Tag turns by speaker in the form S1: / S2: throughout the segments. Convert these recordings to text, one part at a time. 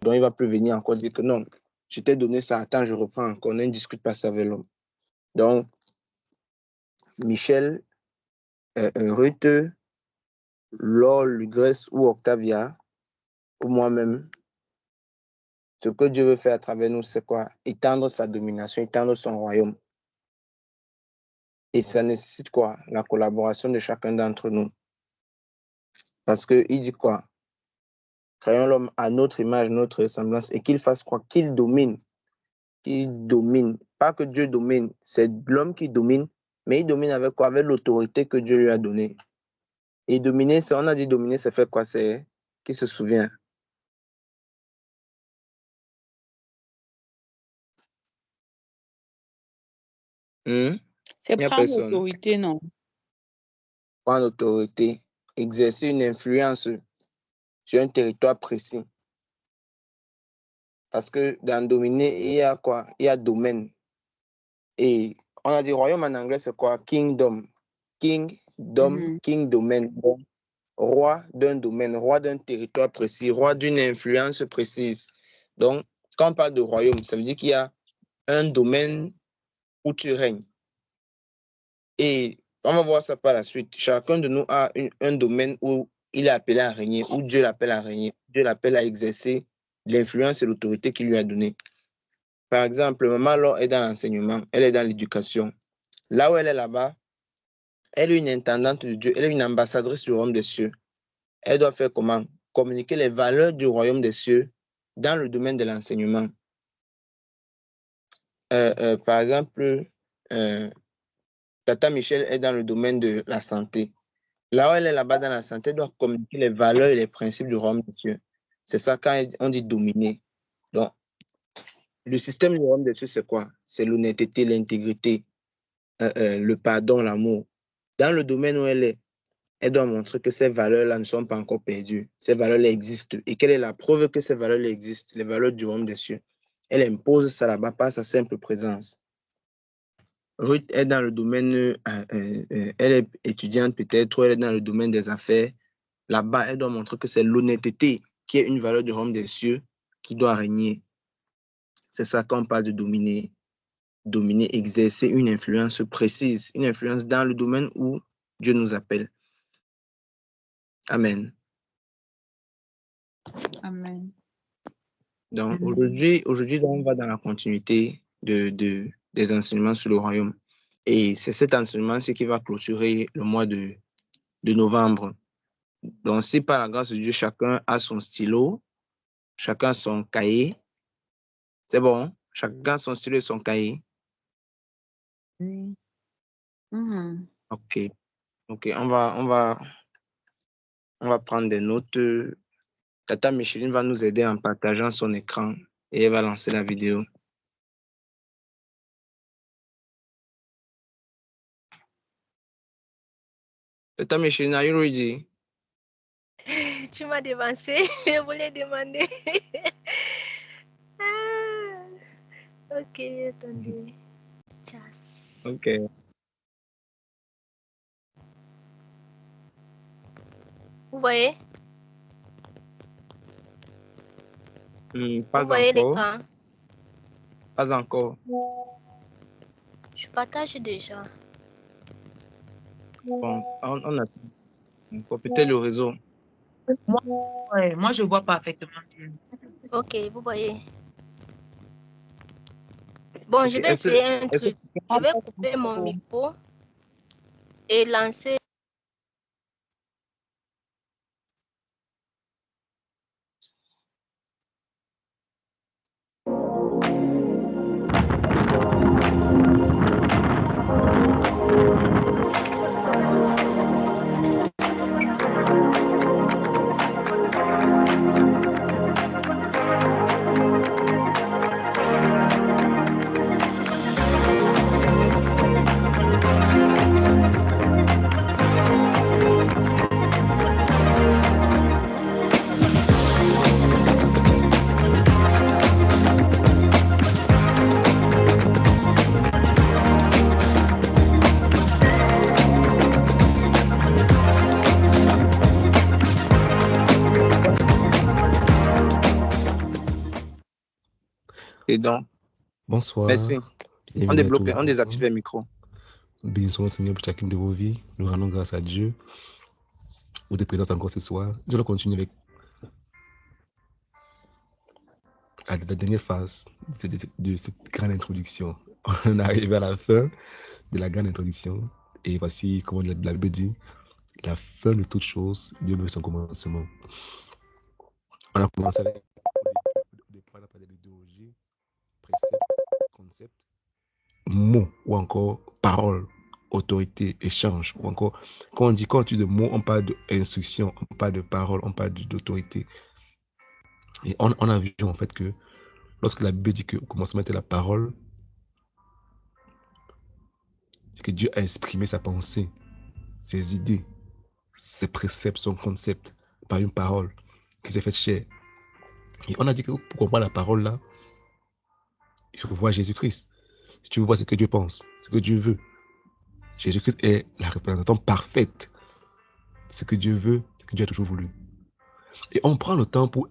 S1: Donc, il ne va plus venir encore dire que non, je t'ai donné ça, attends, je reprends encore. On ne discute pas ça avec l'homme. Donc, Michel, Ruth, Laure, Grèce ou Octavia, ou moi-même, ce que Dieu veut faire à travers nous, c'est quoi? Étendre sa domination, étendre son royaume. Et ça nécessite quoi? La collaboration de chacun d'entre nous. Parce qu'il dit quoi? Créons l'homme à notre image, notre ressemblance, et qu'il fasse quoi? Qu'il domine. Qu'il domine. Pas que Dieu domine, c'est l'homme qui domine, mais il domine avec quoi? Avec l'autorité que Dieu lui a donnée. Et dominer, on a dit dominer, c'est faire quoi? C'est qui se souvient?
S2: C'est prendre l'autorité, non?
S1: Prendre l'autorité, exercer une influence sur un territoire précis. Parce que dans dominer, il y a quoi? Il y a domaine. Et on a dit royaume en anglais, c'est quoi? Kingdom. Kingdom, king domaine. Roi d'un domaine, roi d'un territoire précis, roi d'une influence précise. Donc, quand on parle de royaume, ça veut dire qu'il y a un domaine où tu règnes. Et on va voir ça par la suite. Chacun de nous a un domaine où il est appelé à régner, où Dieu l'appelle à régner, Dieu l'appelle à exercer l'influence et l'autorité qu'il lui a donnée. Par exemple, maman Laure est dans l'enseignement, elle est dans l'éducation. Là où elle est là-bas, elle est une intendante de Dieu, elle est une ambassadrice du royaume des cieux. Elle doit faire comment? Communiquer les valeurs du royaume des cieux dans le domaine de l'enseignement. Par exemple, Tata Michel est dans le domaine de la santé. Là où elle est là-bas dans la santé, elle doit communiquer les valeurs et les principes du royaume des cieux. C'est ça quand on dit dominer. Donc, le système du royaume des cieux, c'est quoi? C'est l'honnêteté, l'intégrité, le pardon, l'amour. Dans le domaine où elle est, elle doit montrer que ces valeurs-là ne sont pas encore perdues. Ces valeurs-là existent. Et quelle est la preuve que ces valeurs-là existent? Les valeurs du royaume des cieux. Elle impose ça là-bas par sa simple présence. Ruth est dans le domaine, elle est étudiante peut-être, ou elle est dans le domaine des affaires. Là-bas, elle doit montrer que c'est l'honnêteté qui est une valeur du royaume des cieux qui doit régner. C'est ça qu'on parle de dominer. Dominer, exercer une influence précise, une influence dans le domaine où Dieu nous appelle. Amen.
S2: Amen.
S1: Donc, aujourd'hui, on va dans la continuité des enseignements sur le royaume. Et c'est cet enseignement qui va clôturer le mois de novembre. Donc, si par la grâce de Dieu, chacun a son stylo, chacun son cahier, c'est bon? Chacun a son stylo et son cahier?
S2: Oui.
S1: OK. OK, on va prendre des notes. Tata Micheline va nous aider en partageant son écran et elle va lancer la vidéo. Tata Micheline, are you ready?
S3: Tu m'as devancé, je voulais demander. Ok, attendez. Just.
S1: Ok.
S3: Vous voyez?
S1: Pas
S3: Vous voyez
S1: encore.
S3: l'écran?
S1: Pas encore.
S3: Je partage déjà.
S1: Bon, on a peut-être le réseau.
S4: Moi, je vois parfaitement.
S3: Ok, vous voyez. Bon,
S1: Okay.
S3: je vais essayer un truc. Je vais couper mon micro et lancer.
S1: Et donc,
S5: Bonsoir.
S1: merci. On débloque, on désactive les micros.
S5: Bénissons le Seigneur pour chacune de vos vies. Nous rendons grâce à Dieu pour des présences encore ce soir. Je vais continuer avec la dernière phase de cette grande introduction. On arrive à la fin de la grande introduction. Et voici comment la Bible dit, la fin de toute chose, Dieu veut son commencement. On a commencé avec l'idéologie, précepte, concept, mots ou encore paroles, autorité, échange, ou encore quand on dit de mots, on parle d'instruction, on parle de paroles, on parle d'autorité. Et on a vu en fait que lorsque la Bible dit que au commencement était la parole, c'est que Dieu a exprimé sa pensée, ses idées, ses préceptes, son concept par une parole qui s'est faite chair. Et on a dit que pour comprendre la parole là, il faut voir Jésus-Christ. Si tu veux voir ce que Dieu pense, ce que Dieu veut, Jésus-Christ est la représentante parfaite de ce que Dieu veut, ce que Dieu a toujours voulu. Et on prend le temps pour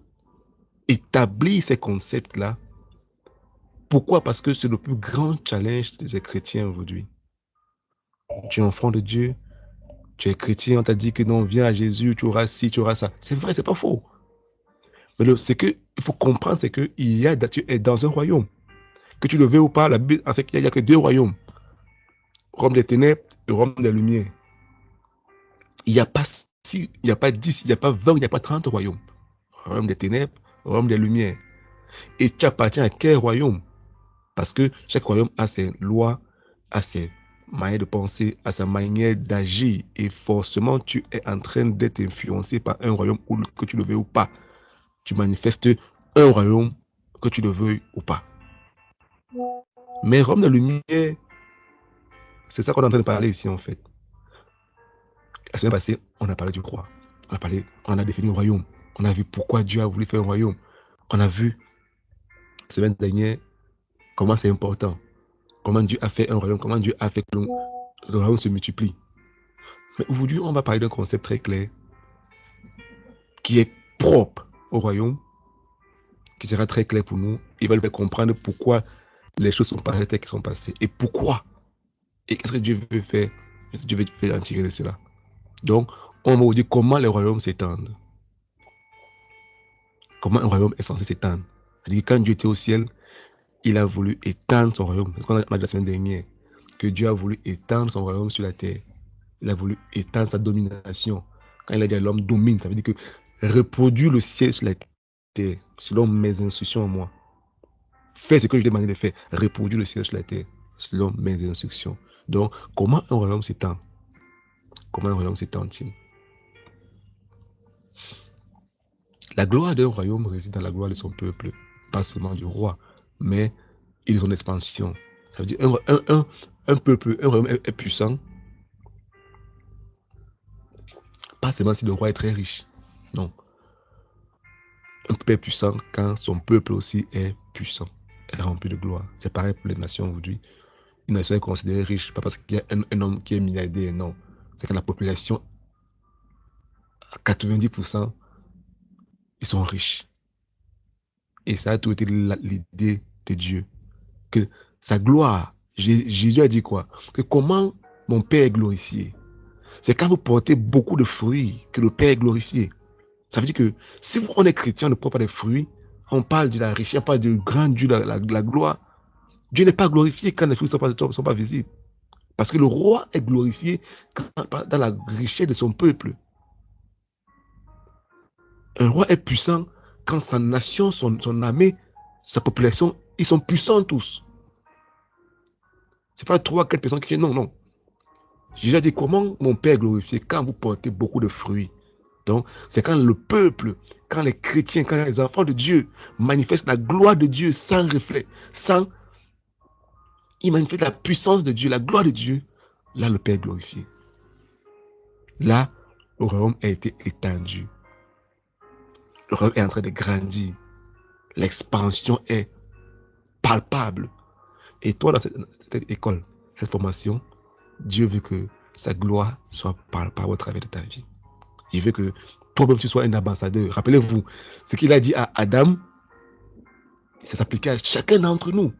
S5: établir ces concepts-là. Pourquoi? Parce que c'est le plus grand challenge des chrétiens aujourd'hui. Tu es enfant de Dieu, tu es chrétien, on t'a dit que non, viens à Jésus, tu auras ci, tu auras ça. C'est vrai, c'est pas faux. Mais ce qu'il faut comprendre, c'est que tu es dans un royaume. Que tu le veux ou pas, la Bible enseigne qu'il n'y a que deux royaumes. Rome des ténèbres et Rome des lumières. Il n'y a pas 6, il n'y a pas 10, il n'y a pas 20, il n'y a pas 30 royaumes. Royaume des ténèbres, royaume des lumières. Et tu appartiens à quel royaume? Parce que chaque royaume a ses lois, a ses manières de penser, a sa manière d'agir. Et forcément, tu es en train d'être influencé par un royaume, que tu le veux ou pas. Tu manifestes un royaume, que tu le veuilles ou pas. Mais Rome de lumière, c'est ça qu'on est en train de parler ici en fait. La semaine passée, on a parlé du roi. On a défini un royaume. On a vu pourquoi Dieu a voulu faire un royaume. On a vu, la semaine dernière, comment c'est important. Comment Dieu a fait un royaume, comment Dieu a fait que le royaume se multiplie. Mais aujourd'hui, on va parler d'un concept très clair qui est propre au royaume, qui sera très clair pour nous. Il va nous faire comprendre pourquoi les choses sont passées telles qu'elles sont passées. Et pourquoi. Et qu'est-ce que Dieu veut faire. Dieu veut faire en tirer de cela. Donc, on va vous dire comment les royaumes s'étendent. Comment un royaume est censé s'étendre. C'est-à-dire que quand Dieu était au ciel, il a voulu étendre son royaume. C'est ce qu'on a dit la semaine dernière. Que Dieu a voulu étendre son royaume sur la terre. Il a voulu étendre sa domination. Quand il a dit à l'homme domine, ça veut dire que reproduire le ciel sur la terre, selon mes instructions en moi. Fais ce que je demandais de faire. Reproduire le ciel sur la terre, selon mes instructions. Donc, comment un royaume s'étend? Comment un royaume s'étend-il? La gloire d'un royaume réside dans la gloire de son peuple, pas seulement du roi, mais il de son expansion. Ça veut dire un peuple, un royaume est puissant, pas seulement si le roi est très riche. Non. Un peuple est puissant quand son peuple aussi est puissant, est rempli de gloire. C'est pareil pour les nations aujourd'hui. Une nation est considérée riche, pas parce qu'il y a un homme qui est milliardaire, non. C'est que la population, à 90%, ils sont riches. Et ça a toujours été l'idée de Dieu. Que sa gloire, Jésus a dit quoi? Que comment mon Père est glorifié? C'est quand vous portez beaucoup de fruits que le Père est glorifié. Ça veut dire que si on est chrétien, on ne porte pas des fruits, on parle de la richesse, on parle du grand Dieu, la gloire. Dieu n'est pas glorifié quand les fruits ne sont pas visibles. Parce que le roi est glorifié dans la richesse de son peuple. Un roi est puissant quand sa nation, son armée, sa population, ils sont puissants tous. Ce n'est pas 3-4 personnes qui disent non, non. Jésus a dit comment mon Père est glorifié quand vous portez beaucoup de fruits. Donc, c'est quand le peuple, quand les chrétiens, quand les enfants de Dieu manifestent la gloire de Dieu sans reflet, ils manifestent la puissance de Dieu, la gloire de Dieu. Là, le Père est glorifié. Là, le royaume a été étendu. Le royaume est en train de grandir. L'expansion est palpable. Et toi, dans cette école, cette formation, Dieu veut que sa gloire soit palpable au travers de ta vie. Il veut que toi-même tu sois un ambassadeur. Rappelez-vous, ce qu'il a dit à Adam, Ça s'appliquait à chacun d'entre nous.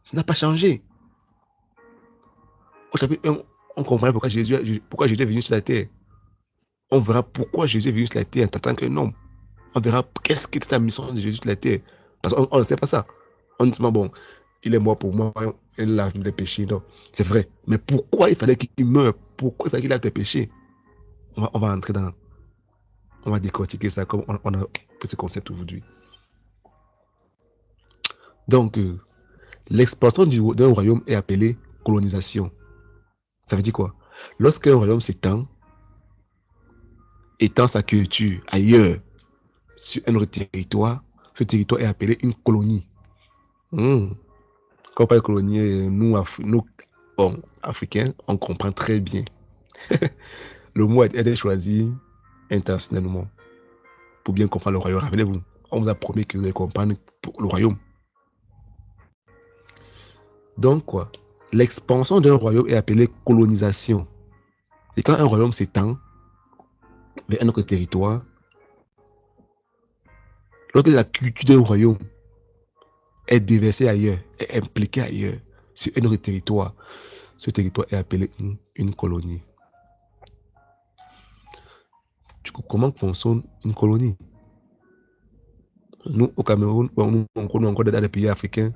S5: Ça n'a pas changé. Au chapitre 1, on comprend pourquoi Jésus est venu sur la terre. On verra pourquoi Jésus est venu sur la terre en tant qu'un homme. On verra qu'est-ce qui était la mission de Jésus sur la terre. Parce qu'on ne sait pas ça. On dit, bon, il est mort pour moi, il lave mes péchés. Non, c'est vrai. Mais pourquoi il fallait qu'il meure? Pourquoi il fallait qu'il lave tes péchés? On va entrer dans... On va décortiquer ça comme on a pris ce concept aujourd'hui. Donc, l'expansion d'un royaume est appelée colonisation. Ça veut dire quoi? Lorsqu'un royaume s'étend sa culture ailleurs, sur un autre territoire, ce territoire est appelé une colonie. Quand on parle de colonie, nous bon, Africains, on comprend très bien. Le mot a été choisi intentionnellement pour bien comprendre le royaume. Rappelez-vous, on vous a promis que vous allez comprendre le royaume. Donc quoi? L'expansion d'un royaume est appelée colonisation. Et quand un royaume s'étend vers un autre territoire, lorsque la culture d'un royaume est déversée ailleurs, est impliquée ailleurs, sur un autre territoire, ce territoire est appelé une colonie. Du coup, comment fonctionne une colonie? Nous, au Cameroun, nous, on connaît encore dans les pays africains,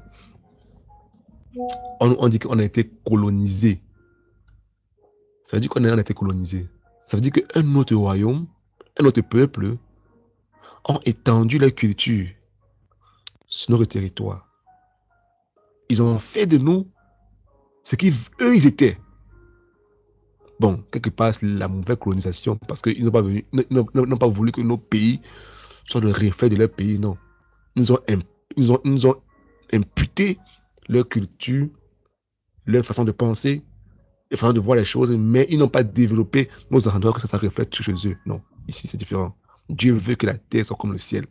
S5: on dit qu'on a été colonisé. Ça veut dire qu'on a été colonisé. Ça veut dire qu'un autre royaume, un autre peuple ont étendu leur culture sur notre territoire. Ils ont fait de nous ce qu'eux ils étaient. Bon, quelque part, c'est la mauvaise colonisation parce qu'ils n'ont pas voulu que nos pays soient le reflet de leur pays, non. Ils nous ont imputé leur culture, leur façon de penser, leur façon de voir les choses, mais ils n'ont pas développé nos endroits que ça reflète chez eux. Non, ici c'est différent. Dieu veut que la terre soit comme le ciel.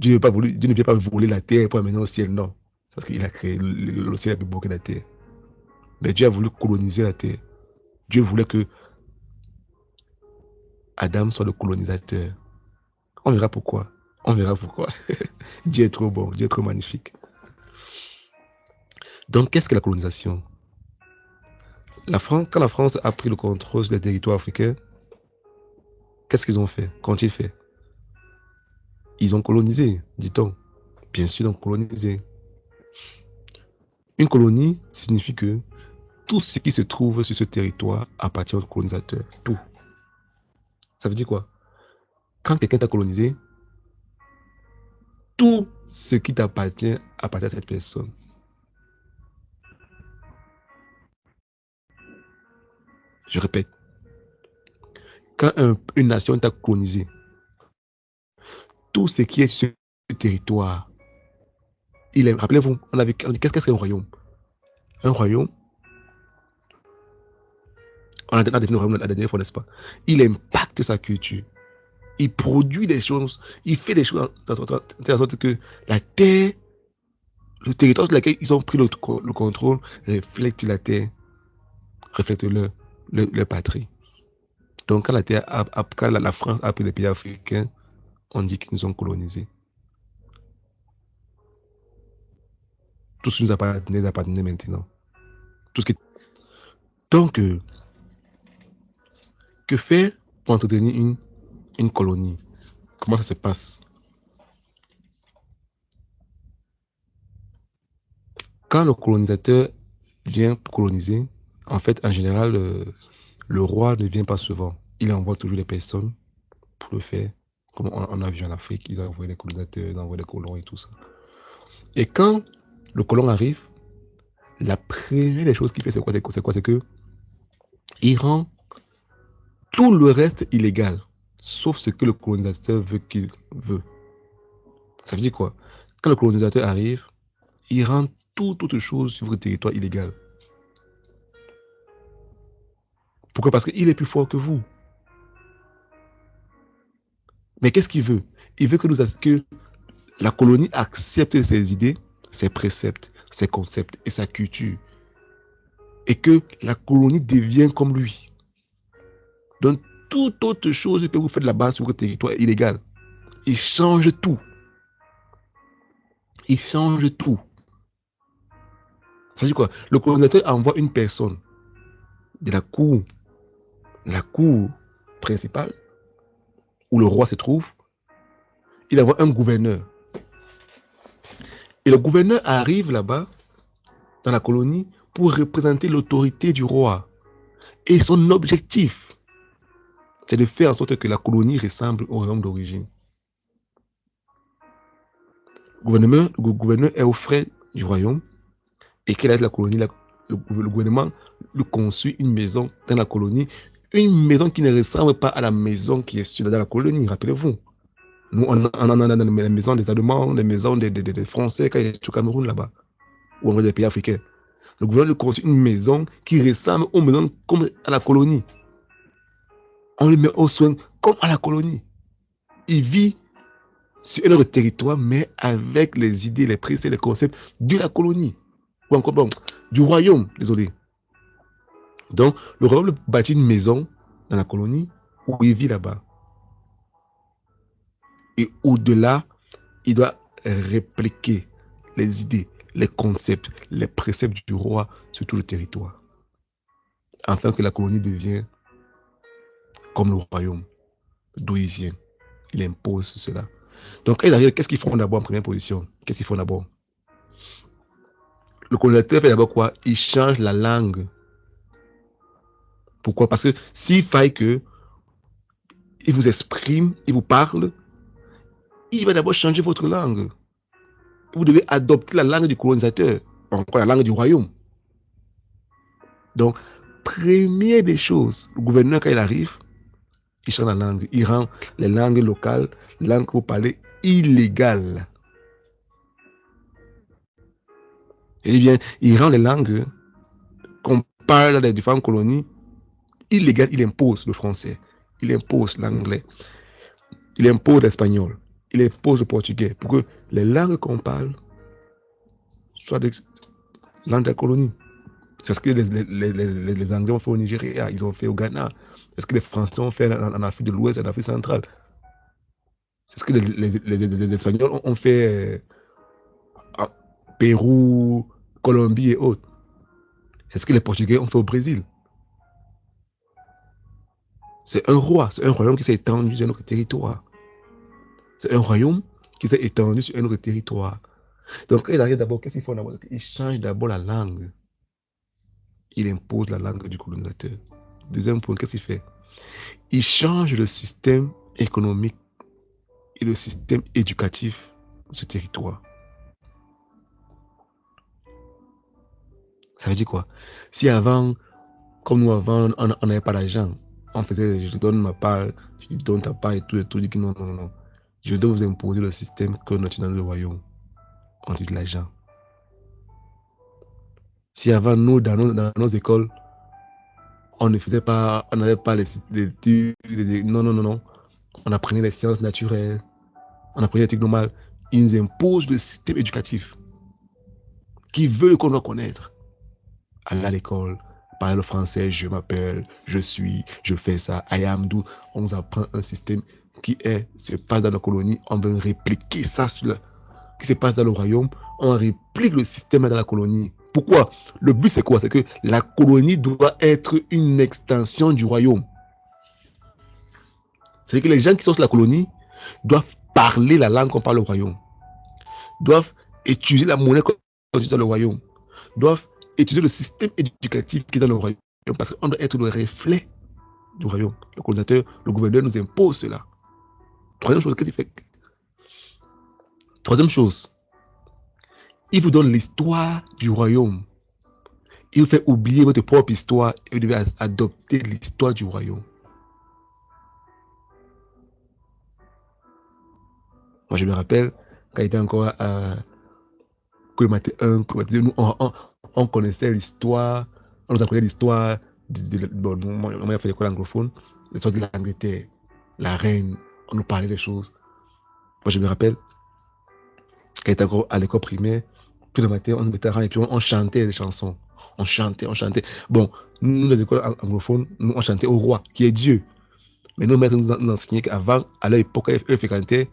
S5: Dieu ne vient pas voler la terre pour amener au ciel, non. Parce qu'il a créé le ciel est plus beau que la terre. Mais Dieu a voulu coloniser la terre. Dieu voulait que Adam soit le colonisateur. On verra pourquoi. On verra pourquoi. Dieu est trop bon, Dieu est trop magnifique. Donc, qu'est-ce que la colonisation? Quand la France a pris le contrôle sur les territoires africains, qu'est-ce qu'ils ont fait? Qu'ont-ils fait? Ils ont colonisé, dit-on. Bien sûr, ils ont colonisé. Une colonie signifie que tout ce qui se trouve sur ce territoire appartient au colonisateur. Tout. Ça veut dire quoi? Quand quelqu'un t'a colonisé, tout ce qui t'appartient appartient à cette personne. Je répète. Quand une nation t'a colonisé, tout ce qui est sur ce territoire, rappelez-vous, on dit qu'est-ce qu'un royaume? Un royaume, on a défini le royaume la dernière fois, n'est-ce pas? Il impacte sa culture. Il produit des choses, il fait des choses de sorte que la terre, le territoire sur lequel ils ont pris le contrôle, reflète la terre, reflète leur patrie. Donc, quand la France a pris les pays africains, on dit qu'ils nous ont colonisés. Tout ce qui nous appartenait maintenant. Tout ce qui... Donc, que faire pour entretenir une colonie? Comment ça se passe? Quand le colonisateur vient coloniser, en fait, en général, le roi ne vient pas souvent. Il envoie toujours des personnes pour le faire. Comme on a vu en Afrique, ils ont envoyé des colonisateurs, ils ont envoyé des colons et tout ça. Et quand le colon arrive, la première des choses qu'il fait, c'est quoi? C'est que il rend tout le reste illégal, sauf ce que le colonisateur veut qu'il veut. Ça veut dire quoi? Quand le colonisateur arrive, il rend toute autre chose sur votre territoire illégal. Pourquoi? Parce qu'il est plus fort que vous. Mais qu'est-ce qu'il veut? Il veut que la colonie accepte ses idées, ses préceptes, ses concepts et sa culture. Et que la colonie devienne comme lui. Donc, toute autre chose que vous faites là-bas sur votre territoire est illégale. Il change tout. Il change tout. Ça veut dire quoi? Le colonisateur envoie une personne de la cour principale, où le roi se trouve. Il envoie un gouverneur. Et le gouverneur arrive là-bas, dans la colonie, pour représenter l'autorité du roi. Et son objectif, c'est de faire en sorte que la colonie ressemble au royaume d'origine. Le gouverneur est au frais du royaume. Et quelle est la colonie? Le gouvernement lui construit une maison dans la colonie. Une maison qui ne ressemble pas à la maison qui est dans la colonie, rappelez-vous. Nous, on a les maisons des Allemands, les maisons des Français quand il est au Cameroun là-bas, ou en des pays africains. Le gouvernement lui construit une maison qui ressemble aux maisons comme à la colonie. On lui met aux soins comme à la colonie. Il vit sur un autre territoire, mais avec les idées, les préceptes, les concepts de la colonie. Ou encore, bon, du royaume, désolé. Donc, le royaume bâtit une maison dans la colonie où il vit là-bas. Et au-delà, il doit répliquer les idées, les concepts, les préceptes du roi sur tout le territoire. Afin que la colonie devienne comme le royaume, d'où il vient. Il impose cela. Donc, qu'est-ce qu'ils font d'abord en première position? Qu'est-ce qu'ils font d'abord? Le colonisateur fait d'abord quoi? Il change la langue. Pourquoi? Parce que s'il faille que il vous exprime, il vous parle, il va d'abord changer votre langue. Vous devez adopter la langue du colonisateur, encore la langue du royaume. Donc, première des choses, le gouverneur, quand il arrive, il change la langue. Il rend les langues locales, les langues que vous parlez, illégales. Eh bien, il rend les langues qu'on parle dans les différentes colonies illégales. Il impose le français, il impose l'anglais, il impose l'espagnol, il impose le portugais pour que les langues qu'on parle soient des langues de la colonie. C'est ce que les Anglais ont fait au Nigeria, ils ont fait au Ghana. C'est ce que les Français ont fait en Afrique de l'Ouest et en Afrique centrale. C'est ce que les Espagnols ont fait à Pérou, Colombie et autres. C'est ce que les Portugais ont fait au Brésil. C'est un roi, c'est un royaume qui s'est étendu sur un autre territoire. C'est un royaume qui s'est étendu sur un autre territoire. Donc, quand il arrive d'abord, qu'est-ce qu'il faut d'abord? Il change d'abord la langue. Il impose la langue du colonisateur. Deuxième point, qu'est-ce qu'il fait? Il change le système économique et le système éducatif de ce territoire. Ça veut dire quoi? Si avant, comme nous avant, on n'avait pas d'argent, on faisait, je te donne ma part, tu te donnes ta part et tout, dit que non, non, non. Je dois vous imposer le système que nous avons dans le royaume. On dit de l'argent. Si avant, nous, dans nos écoles, on ne faisait pas, on n'avait pas les études, non, non, non, non. On apprenait les sciences naturelles, on apprenait l'éthique normale. Ils nous imposent le système éducatif qui veut qu'on doit connaître. Aller à l'école, parler le français, je m'appelle, je suis, je fais ça, I am do. On nous apprend un système qui se passe dans la colonie, on veut répliquer ça qui se passe dans le royaume, on réplique le système dans la colonie. Pourquoi? Le but c'est quoi? C'est que la colonie doit être une extension du royaume. C'est-à-dire que les gens qui sont sur la colonie doivent parler la langue qu'on parle au royaume, doivent utiliser la monnaie qu'on utilise dans le royaume, doivent utiliser le système éducatif qui est dans le royaume, parce qu'on doit être le reflet du royaume. Le colonisateur, le gouverneur nous impose cela. Troisième chose, qu'est-ce qu'il fait? Troisième chose, il vous donne l'histoire du royaume. Il vous fait oublier votre propre histoire et vous devez adopter l'histoire du royaume. Moi, je me rappelle, quand il était encore à Colmaté 1, Colmaté 2, nous, on connaissait l'histoire, on nous apprenait l'histoire, bon, on a fait l'école anglophone, l'histoire de l'Angleterre, la reine, on nous parlait des choses. Moi, je me rappelle, quand il était encore à l'école primaire, tout le matin, on était et puis on chantait des chansons. On chantait. Bon, nous, les écoles anglophones, nous, on chantait au roi, qui est Dieu. Mais nos maîtres nous enseignaient qu'avant, à l'époque, eux fréquentaient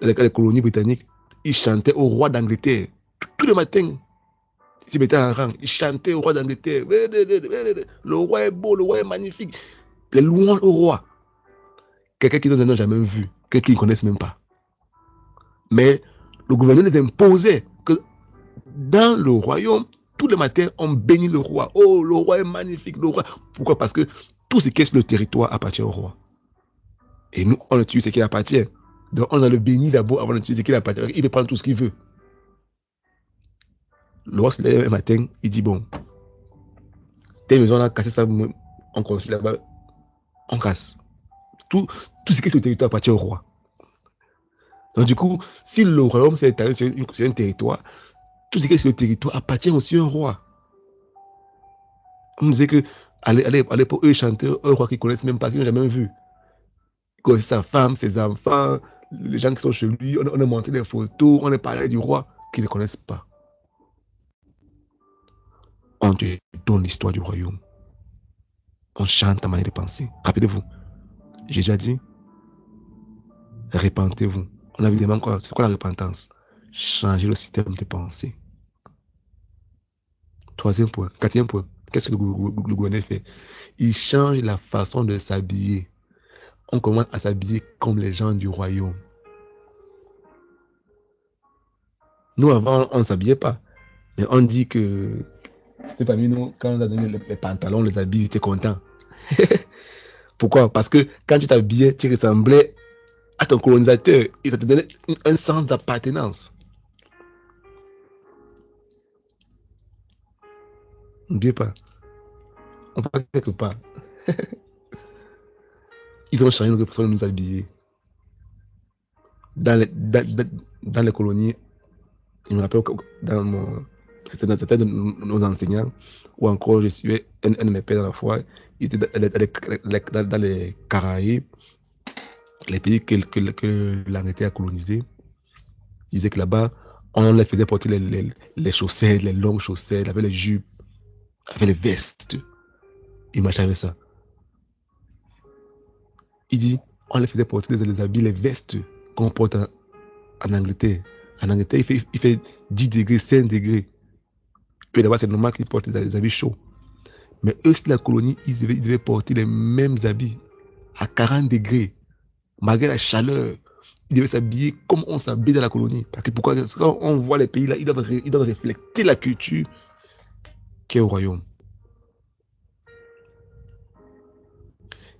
S5: les colonies britanniques, il chantait au roi d'Angleterre. Tous les matins, il se mettait en rang. Il chantait au roi d'Angleterre. Le roi est beau, le roi est magnifique. Les louanges au roi. Quelqu'un qu'ils n'ont jamais vu, quelqu'un qu'ils ne connaissent même pas. Mais le gouvernement les imposait que dans le royaume, tous les matins, on bénit le roi. Oh, le roi est magnifique, le roi. Pourquoi? Parce que tout ce qui est sur le territoire appartient au roi. Et nous, on utilise ce qui appartient. Donc, on a le béni d'abord avant d'utiliser ce qui appartient. Il peut prendre tout ce qu'il veut. Le roi se lève un matin, il dit, bon, tes maisons, on a cassé ça, on construit là-bas, on casse. Tout ce qui est sur le territoire appartient au roi. Donc, du coup, si le royaume s'est étalé sur un territoire, tout ce qui est sur le territoire appartient aussi à un roi. On me disait que à l'époque, eux chantaient un roi qu'ils ne connaissent même pas, qu'ils n'ont jamais vu. Ils connaissaient sa femme, ses enfants, les gens qui sont chez lui. On a montré des photos, on a parlé du roi qu'ils ne connaissent pas. On te donne l'histoire du royaume. On chante ta manière de penser. Rappelez-vous, Jésus a dit, repentez-vous. On a évidemment quoi? C'est quoi la repentance? Changer le système de pensée. Troisième point. Quatrième point. Qu'est-ce que le gouvernement fait? Il change la façon de s'habiller. On commence à s'habiller comme les gens du royaume. Nous, avant, on ne s'habillait pas. Mais on dit que c'était parmi nous, quand on a donné les pantalons, les habits, ils étaient contents. Pourquoi? Parce que quand tu t'habillais, tu ressemblais à ton colonisateur. Il te donnait un sens d'appartenance. N'oubliez pas. On part quelque part. Ils ont changé notre façon de nous habiller. Dans les colonies, je me rappelle c'était dans la tête de nos enseignants, ou encore je suis un de mes pères dans la foi, il était dans les Caraïbes, les pays que l'Angleterre a colonisés. Il disait que là-bas, on les faisait porter les chaussettes, les longues chaussettes, avec les jupes, avec les vestes. Il marchait avec ça. Il dit, on les faisait porter les habits, les vestes qu'on porte en Angleterre. En Angleterre, il fait 10 degrés, 5 degrés. Eux, là-bas, c'est normal qu'ils portent des habits chauds. Mais eux, sur la colonie, ils devaient porter les mêmes habits à 40 degrés. Malgré la chaleur, ils devaient s'habiller comme on s'habille dans la colonie. Parce que pourquoi? Quand on voit les pays là, ils doivent refléter la culture qui est au royaume.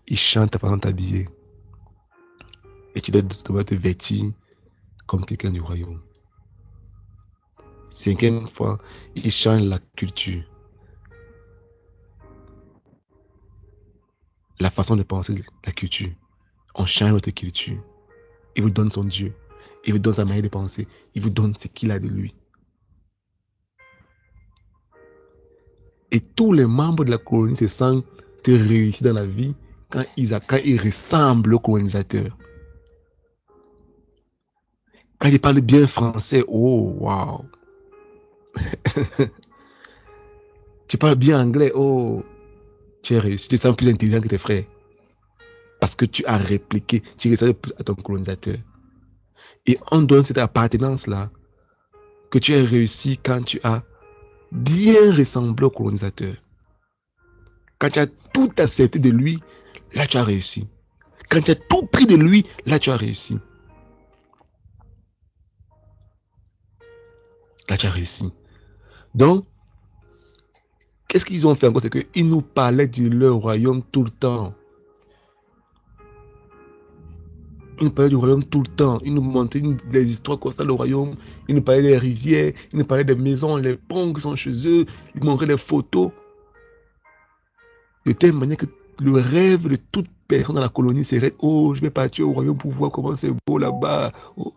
S5: Ils chantent avant de t'habiller. Et tu dois te vêtir comme quelqu'un du royaume. Cinquième fois, ils changent la culture. La façon de penser, la culture. On change notre culture. Il vous donne son Dieu. Il vous donne sa manière de penser. Il vous donne ce qu'il a de lui. Et tous les membres de la colonie se sentent réussir dans la vie quand ils ressemblent au colonisateur. Quand ils parlent bien français, oh, wow. Tu parles bien anglais, oh, tu es réussi. Tu te sens plus intelligent que tes frères. Parce que tu as répliqué, tu ressembles plus à ton colonisateur. Et on donne cette appartenance-là que tu as réussi quand tu as bien ressemblé au colonisateur. Quand tu as tout accepté de lui, là tu as réussi. Quand tu as tout pris de lui, là tu as réussi. Là tu as réussi. Donc, qu'est-ce qu'ils ont fait encore? C'est qu'ils nous parlaient de leur royaume tout le temps. Ils nous parlaient du royaume tout le temps. Ils nous montraient des histoires constantes du royaume. Ils nous parlaient des rivières. Ils nous parlaient des maisons, les ponts qui sont chez eux. Ils nous montraient des photos. De telle manière que le rêve de toute personne dans la colonie serait « Oh, je vais partir au royaume pour voir comment c'est beau là-bas. Oh. »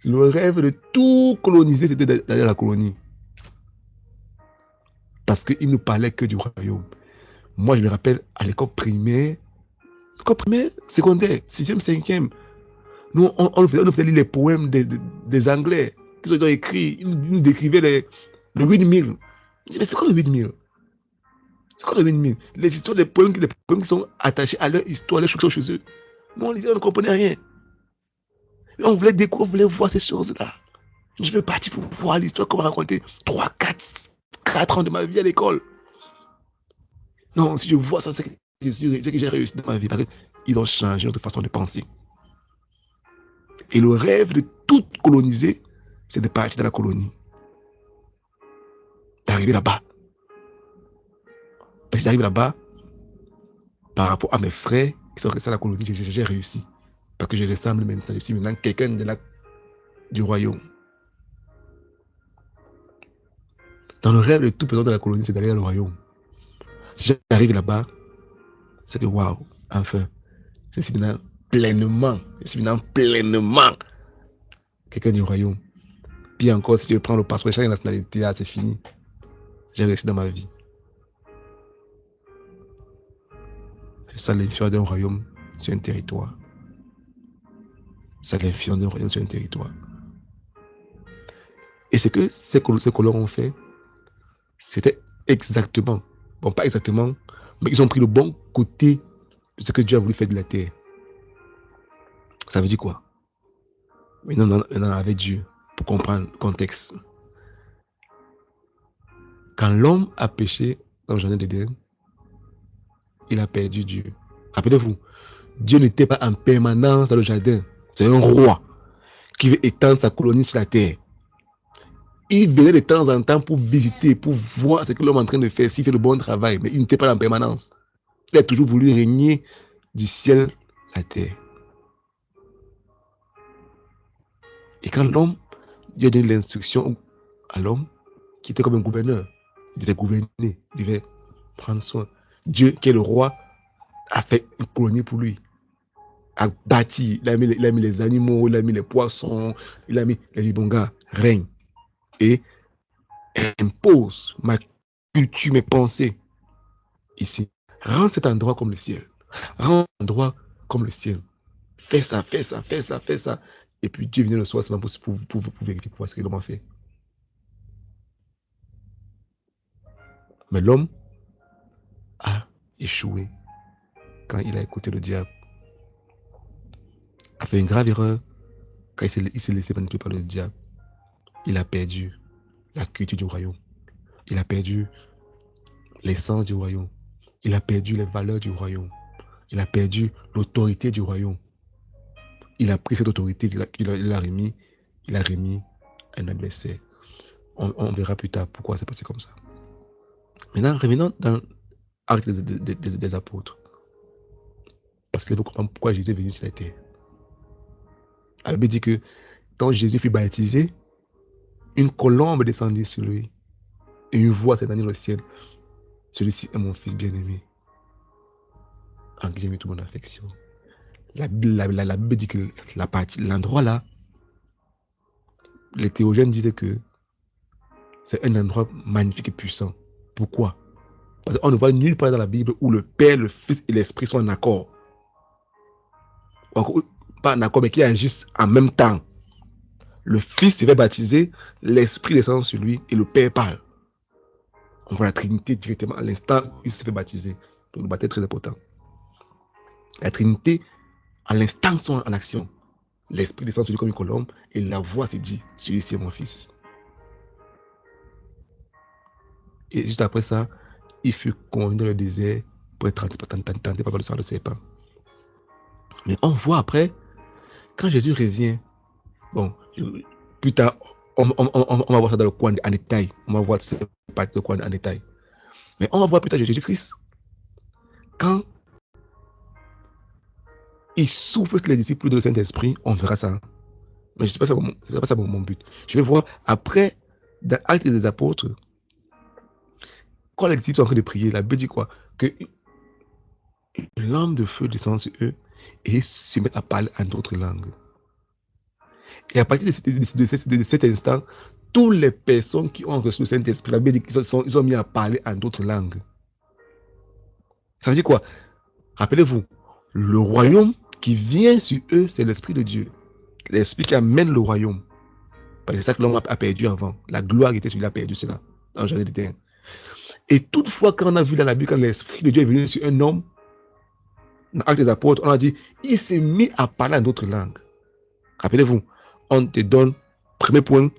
S5: Le rêve de tout coloniser, c'était d'aller à la colonie. Parce qu'ils ne parlaient que du royaume. Moi, je me rappelle à l'école primaire, secondaire, 6e, 5e, nous, on nous faisait lire les poèmes des Anglais qu'ils ont écrits. Ils nous décrivaient le windmill. Je dis, mais c'est quoi le windmill? C'est quoi le windmill? Les histoires, les poèmes qui sont attachés à leur histoire, les choses qui sont chez eux. Nous, on lisait, on ne comprenait rien. Et on voulait découvrir, on voulait voir ces choses-là. Je veux partir pour voir l'histoire qu'on m'a raconté 4 ans de ma vie à l'école. Non, si je vois ça, c'est que j'ai réussi dans ma vie. Parce qu'ils ont changé notre façon de penser. Et le rêve de tout coloniser, c'est de partir dans la colonie. D'arriver là-bas. Parce que j'arrive là-bas, par rapport à mes frères qui sont restés à la colonie, j'ai réussi. Parce que je ressemble maintenant, je suis maintenant quelqu'un du royaume. Dans le rêve de tout président de la colonie, c'est d'aller dans le royaume. Si j'arrive là-bas, c'est que waouh, enfin, je suis maintenant pleinement quelqu'un du royaume. Puis encore, si je prends le passeport, chaque nationalité, c'est fini. J'ai réussi dans ma vie. C'est ça l'influence d'un royaume sur un territoire. C'est l'influence d'un royaume sur un territoire. Et ce que ces colons ont fait, c'était exactement, bon pas exactement, mais ils ont pris le bon côté de ce que Dieu a voulu faire de la terre. Ça veut dire quoi? Maintenant, avec Dieu, pour comprendre le contexte. Quand l'homme a péché dans le jardin d'Éden, il a perdu Dieu. Rappelez-vous, Dieu n'était pas en permanence dans le jardin. C'est un roi qui veut étendre sa colonie sur la terre. Il venait de temps en temps pour visiter, pour voir ce que l'homme est en train de faire, s'il fait le bon travail, mais il n'était pas en permanence. Il a toujours voulu régner du ciel à la terre. Et quand l'homme, Dieu a donné l'instruction à l'homme, qui était comme un gouverneur, il devait gouverner, il devait prendre soin. Dieu, qui est le roi, a fait une colonie pour lui, a bâti, il a mis les animaux, il a mis les poissons, il a mis les ibongas, règne, et impose ma culture, mes pensées ici. Rends cet endroit comme le ciel. Rends cet endroit comme le ciel. Fais ça, fais ça, fais ça, fais ça. Et puis Dieu vient le soir seulement pour vérifier, pour voir ce que l'homme a fait. Mais l'homme a échoué quand il a écouté le diable. A fait une grave erreur quand il s'est laissé manipuler par le diable. Il a perdu la culture du royaume. Il a perdu l'essence du royaume. Il a perdu les valeurs du royaume. Il a perdu l'autorité du royaume. Il a pris cette autorité, il a remis à un adversaire. On verra plus tard pourquoi c'est passé comme ça. Maintenant, revenons dans l'acte des apôtres. Parce qu'il faut comprendre pourquoi Jésus est venu sur la terre. La Bible dit que quand Jésus fut baptisé, une colombe descendit sur lui. Et une voix s'est dans le ciel. Celui-ci est mon fils bien-aimé, en qui j'ai mis toute mon affection. La Bible dit que l'endroit là, les théologiens disaient que c'est un endroit magnifique et puissant. Pourquoi? Parce qu'on ne voit nulle part dans la Bible où le Père, le Fils et l'Esprit sont en accord. Encore, pas en accord, mais qui agissent en même temps. Le Fils se fait baptiser, l'Esprit descend sur lui et le Père parle. On voit la Trinité directement à l'instant où il se fait baptiser. Donc le baptême est très important. La Trinité, à l'instant, sont en action. L'Esprit descend sur lui comme une colombe et la voix se dit, celui-ci est mon Fils. Et juste après ça, il fut conduit dans le désert pour être tenté par le sang de serpent. Mais on voit après, quand Jésus revient, bon, plus tard, on va voir ça dans le coin en détail. On va voir cette partie de coin en détail. Mais on va voir plus tard Jésus-Christ. Quand il souffle les disciples de Saint-Esprit, on verra ça. Mais ce n'est pas ça mon but. Je vais voir après, dans l'Acte des Apôtres, quand les disciples sont en train de prier, la Bible dit quoi? Que une lampe de feu descend sur eux et ils se mettent à parler en d'autres langues. Et à partir de cet instant, toutes les personnes qui ont reçu le Saint-Esprit, la Bible dit qu'ils ont mis à parler en d'autres langues. Ça veut dire quoi? Rappelez-vous, le royaume qui vient sur eux, c'est l'Esprit de Dieu. L'Esprit qui amène le royaume. Parce que c'est ça que l'homme a perdu avant. La gloire qui était sur lui a perdu cela dans le jardin d'Éden. Et toutefois, quand on a vu dans la Bible, quand l'Esprit de Dieu est venu sur un homme, dans l'Acte des Apôtres, on a dit, il s'est mis à parler en d'autres langues. Rappelez-vous, on te donne Premier point,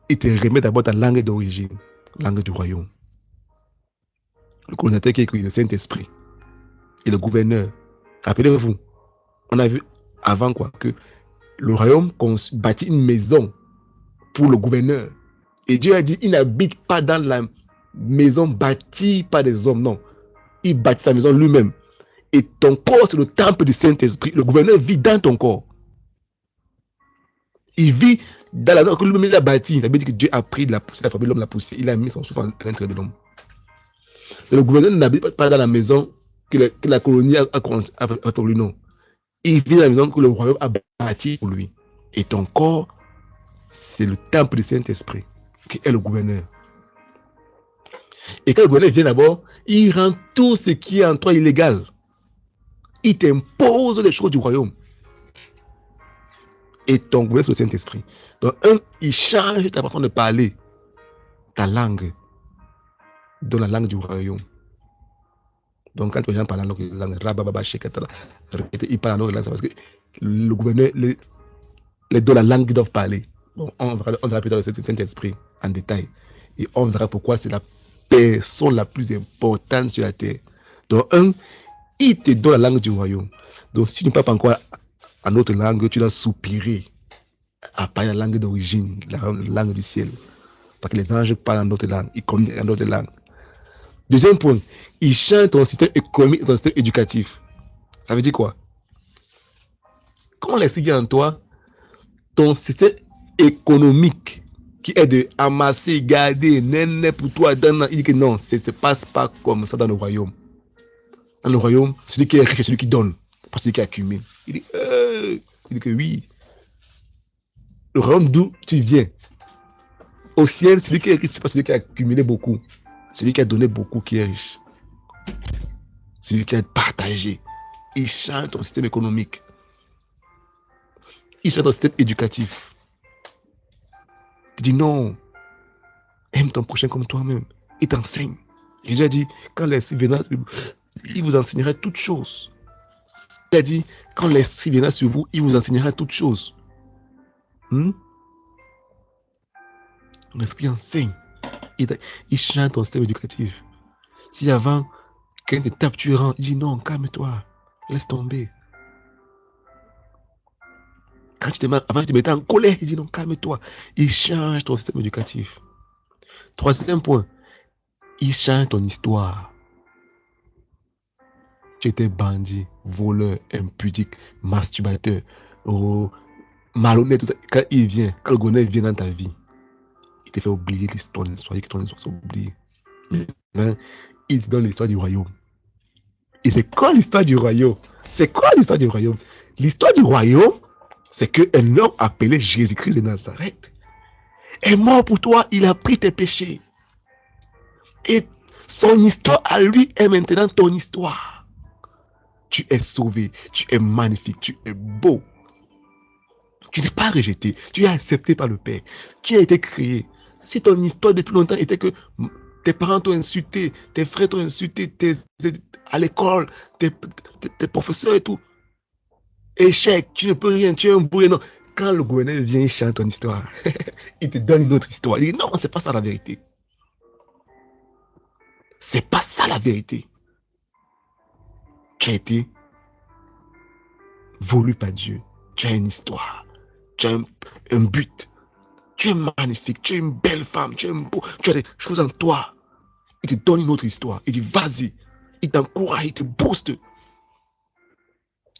S5: il te remet d'abord ta langue d'origine, langue du royaume. Le colonisateur qui écrit le Saint-Esprit et le gouverneur. Rappelez-vous, on a vu avant quoi que le royaume bâtit une maison pour le gouverneur. Et Dieu a dit, il n'habite pas dans la maison bâtie par des hommes, non. Il bâtit sa maison lui-même. Et ton corps, c'est le temple du Saint-Esprit. Le gouverneur vit dans ton corps. Il vit dans la maison que lui-même il a bâti. Il a dit que Dieu a pris de la poussière, l'homme l'a poussé. Il a mis son souffle à l'intérieur de l'homme. Le gouverneur n'habite pas dans la maison que la colonie a pour lui, non. Il vit dans la maison que le royaume a bâti pour lui. Et ton corps, c'est le temple du Saint-Esprit, qui est le gouverneur. Et quand le gouverneur vient d'abord, il rend tout ce qui est en toi illégal. Il t'impose les choses du royaume. Et ton gouverneur, c'est le Saint-Esprit. Donc, il change ta façon de parler, ta langue, dans la langue du royaume. Donc, quand les gens parlent en langue, ils parlent en langue, c'est parce que le gouverneur les donne la langue qu'ils doivent parler. Donc, on verra plus tard le Saint-Esprit en détail. Et on verra pourquoi c'est la personne la plus importante sur la terre. Donc, il te donne la langue du royaume. Donc, si tu ne parles pas encore en autre langue, tu dois soupirer à parler la langue d'origine, la langue du ciel. Parce que les anges parlent en autre langue, ils communiquent en autre langue. Deuxième point, il change ton système économique et ton système éducatif. Ça veut dire quoi? Quand on l'explique en toi, ton système économique qui est de amasser, garder, néné pour toi, il dit que non, ça ne se passe pas comme ça dans le royaume. Dans le royaume, celui qui est riche, c'est celui qui donne, pas celui qui accumule. Il dit que oui. Le royaume d'où tu viens. Au ciel, celui qui est riche, c'est pas celui qui a accumulé beaucoup. Celui qui a donné beaucoup qui est riche. Celui qui a partagé. Il change ton système économique. Il change ton système éducatif. Tu dis non. Aime ton prochain comme toi-même. Il t'enseigne. Jésus a dit, quand l'Esprit viendra, il vous enseignera toutes choses. Il a dit, quand l'Esprit viendra sur vous, il vous enseignera toutes choses. L'Esprit enseigne. Il change ton système éducatif. Si avant, quand tu tapes, tu rentres, il dit non, calme-toi, laisse tomber. Quand avant, tu te mettais en colère, il dit non, calme-toi. Il change ton système éducatif. Troisième point, il change ton histoire. Tu étais bandit, voleur, impudique, masturbateur, malhonnête, tout ça. Quand il vient, quand le gouverneur vient dans ta vie, il te fait oublier ton histoire, que ton histoire s'est oubliée. Maintenant, il te donne l'histoire du royaume. Et c'est quoi l'histoire du royaume? C'est quoi l'histoire du royaume? L'histoire du royaume, c'est qu'un homme appelé Jésus-Christ de Nazareth est mort pour toi, il a pris tes péchés. Et son histoire à lui est maintenant ton histoire. Tu es sauvé, tu es magnifique, tu es beau. Tu n'es pas rejeté, tu es accepté par le Père. Tu as été créé. Si ton histoire depuis longtemps était que tes parents t'ont insulté, tes frères t'ont insulté, à l'école, tes professeurs et tout, échec, tu ne peux rien, tu es un bourré, non. Quand le gouverneur vient, il chante ton histoire. Il te donne une autre histoire. Il dit non, c'est pas ça la vérité. C'est pas ça la vérité. Tu as été voulu par Dieu. Tu as une histoire. Tu as un but. Tu es magnifique. Tu es une belle femme. Tu es beau. Tu as des choses en toi. Il te donne une autre histoire. Il dit vas-y. Il t'encourage. Il te booste.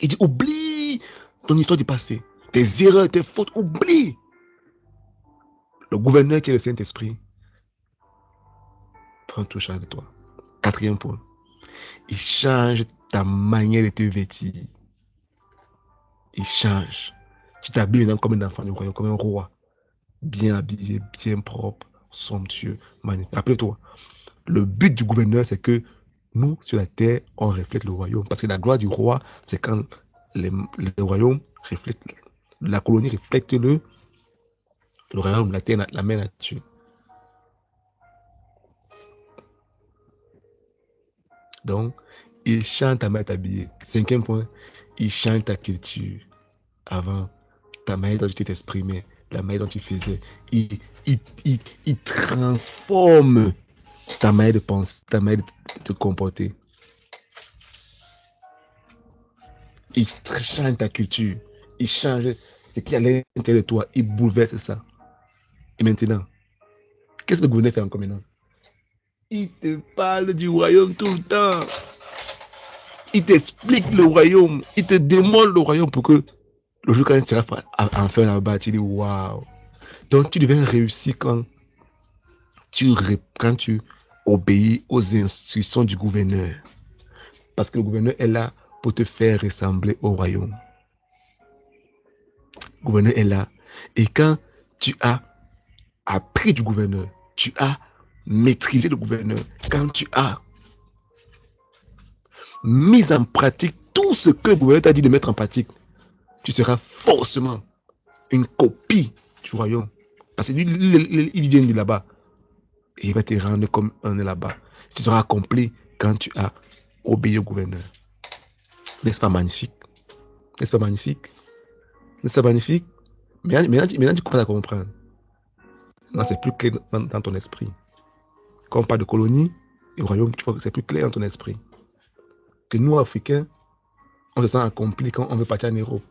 S5: Il dit oublie ton histoire du passé. Tes erreurs, tes fautes. Oublie. Le gouverneur qui est le Saint-Esprit prend tout charge de toi. Quatrième point. Il change ta manière de te vêtir. Il change. Tu t'habilles maintenant comme un enfant du royaume, comme un roi. Bien habillé, bien propre, somptueux, magnifique. Rappelle-toi, le but du gouverneur, c'est que nous, sur la terre, on reflète le royaume. Parce que la gloire du roi, c'est quand le royaume reflète, la colonie reflète le royaume, la terre, la mère nature. Donc, il chante ta manière d'habiller. Cinquième point, il chante ta culture. Avant, ta manière dont tu t'exprimais, la manière dont tu faisais. Il transforme ta manière de penser, ta manière de te comporter. Il change ta culture. Il change ce qui est à l'intérieur de toi. Il bouleverse ça. Et maintenant, qu'est-ce que le gouverneur fait encore maintenant? Il te parle du royaume tout le temps. Il t'explique le royaume. Il te démontre le royaume pour que le jour quand il sera enfin là-bas, tu dis waouh. Donc tu deviens réussi quand tu obéis aux instructions du gouverneur. Parce que le gouverneur est là pour te faire ressembler au royaume. Le gouverneur est là. Et quand tu as appris du gouverneur, tu as maîtrisé le gouverneur, quand tu as mis en pratique tout ce que le gouverneur t'a dit de mettre en pratique, tu seras forcément une copie du royaume. Parce que lui, il vient de là-bas. Et il va te rendre comme un est là-bas. Tu seras accompli quand tu as obéi au gouverneur. N'est-ce pas magnifique? N'est-ce pas magnifique? N'est-ce pas magnifique? Maintenant, tu commences à comprendre. Non, c'est plus clair dans ton esprit. Quand on parle de colonie et royaume, tu vois que c'est plus clair dans ton esprit. Que nous, Africains, on se sent accompli quand on veut partir en Europe.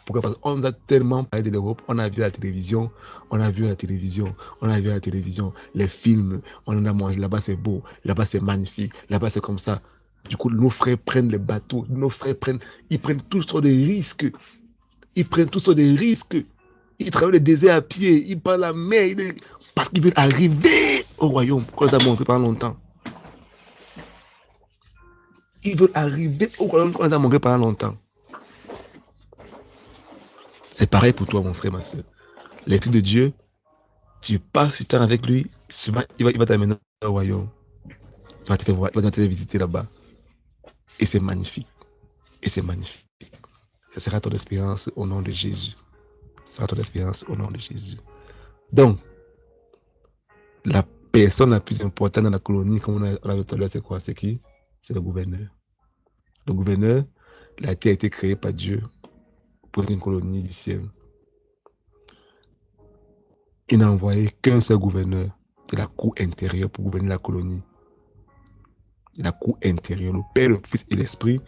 S5: Pourquoi? Parce qu'on nous a tellement parlé de l'Europe, on a vu la télévision, les films, on en a mangé, là-bas c'est beau, là-bas c'est magnifique, là-bas c'est comme ça. Du coup, nos frères prennent les bateaux, ils prennent toutes sortes de risques. Ils traversent le désert à pied, ils parlent la mer, parce qu'ils veulent arriver au royaume, qu'on les a montré pendant longtemps. Ils veulent arriver au royaume qu'on les a montré pendant longtemps. C'est pareil pour toi, mon frère, ma soeur. L'Esprit de Dieu, tu passes du temps avec lui, il va t'amener au royaume. Il va te faire visiter là-bas. Et c'est magnifique. Et c'est magnifique. Ce sera ton expérience au nom de Jésus. Ce sera ton expérience au nom de Jésus. Donc, la personne la plus importante dans la colonie, comme on a vu tout à l'heure, c'est quoi? C'est qui? C'est le gouverneur. Le gouverneur, la terre a été créée par Dieu pour être une colonie du ciel. Il n'a envoyé qu'un seul gouverneur de la cour intérieure pour gouverner la colonie. De la cour intérieure, le Père, le Fils et l'Esprit,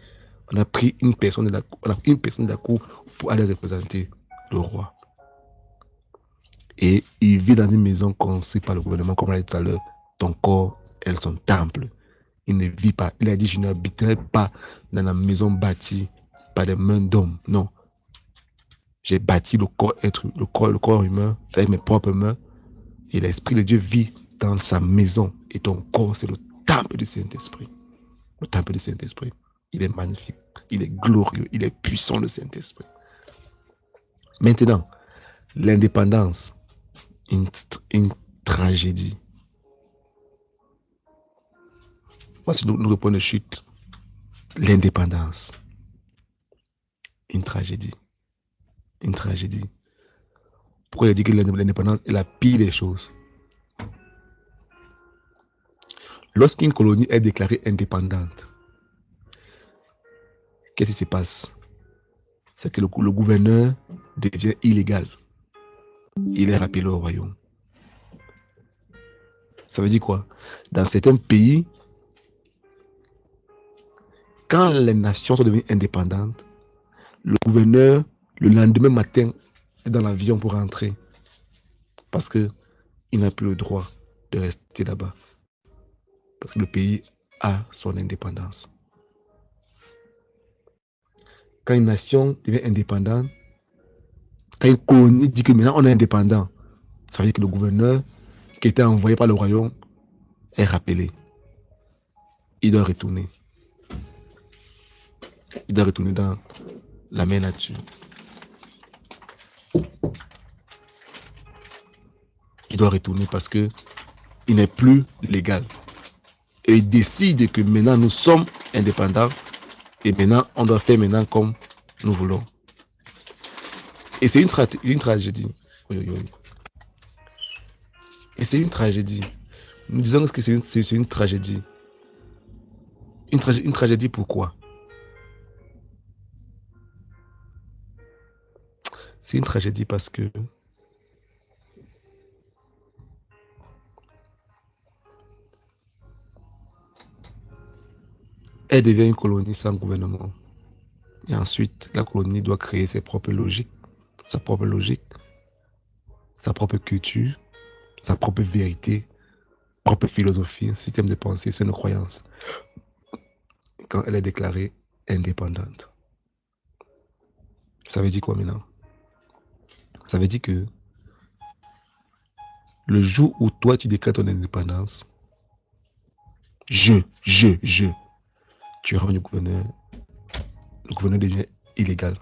S5: on a pris une personne de la cour pour aller représenter le roi. Et il vit dans une maison construite par le gouvernement, comme on l'a dit tout à l'heure. Ton corps est son temple. Il ne vit pas. Il a dit, je n'habiterai pas dans la maison bâtie par des mains d'hommes. Non. J'ai bâti le corps humain avec mes propres mains. Et l'Esprit de Dieu vit dans sa maison. Et ton corps, c'est le temple du Saint-Esprit. Le temple du Saint-Esprit. Il est magnifique. Il est glorieux. Il est puissant, le Saint-Esprit. Maintenant, l'indépendance. Une tragédie. Voici le point de chute. L'indépendance. Une tragédie. Une tragédie. Pourquoi il dit que l'indépendance est la pire des choses? Lorsqu'une colonie est déclarée indépendante, qu'est-ce qui se passe? C'est que le gouverneur devient illégal. Il est rappelé au royaume. Ça veut dire quoi? Dans certains pays, quand les nations sont devenues indépendantes, le gouverneur, le lendemain matin, est dans l'avion pour rentrer. Parce qu'il n'a plus le droit de rester là-bas. Parce que le pays a son indépendance. Quand une nation devient indépendante, quand une colonie dit que maintenant on est indépendant, ça veut dire que le gouverneur qui était envoyé par le royaume est rappelé. Il doit retourner. Il doit retourner dans la mère nature. Il doit retourner parce que il n'est plus légal. Et il décide que maintenant nous sommes indépendants et maintenant on doit faire maintenant comme nous voulons. Et c'est une tragédie. Oui, oui, oui. Et c'est une tragédie. Nous disons que c'est une tragédie. Une tragédie pourquoi? C'est une tragédie parce que Elle devient une colonie sans gouvernement. Et ensuite, la colonie doit créer ses propres logiques, sa propre logique, sa propre culture, sa propre vérité, propre philosophie, système de pensée, c'est une croyance. Quand elle est déclarée indépendante. Ça veut dire quoi maintenant? Ça veut dire que le jour où toi tu déclares ton indépendance, tu rends le gouverneur devient illégal.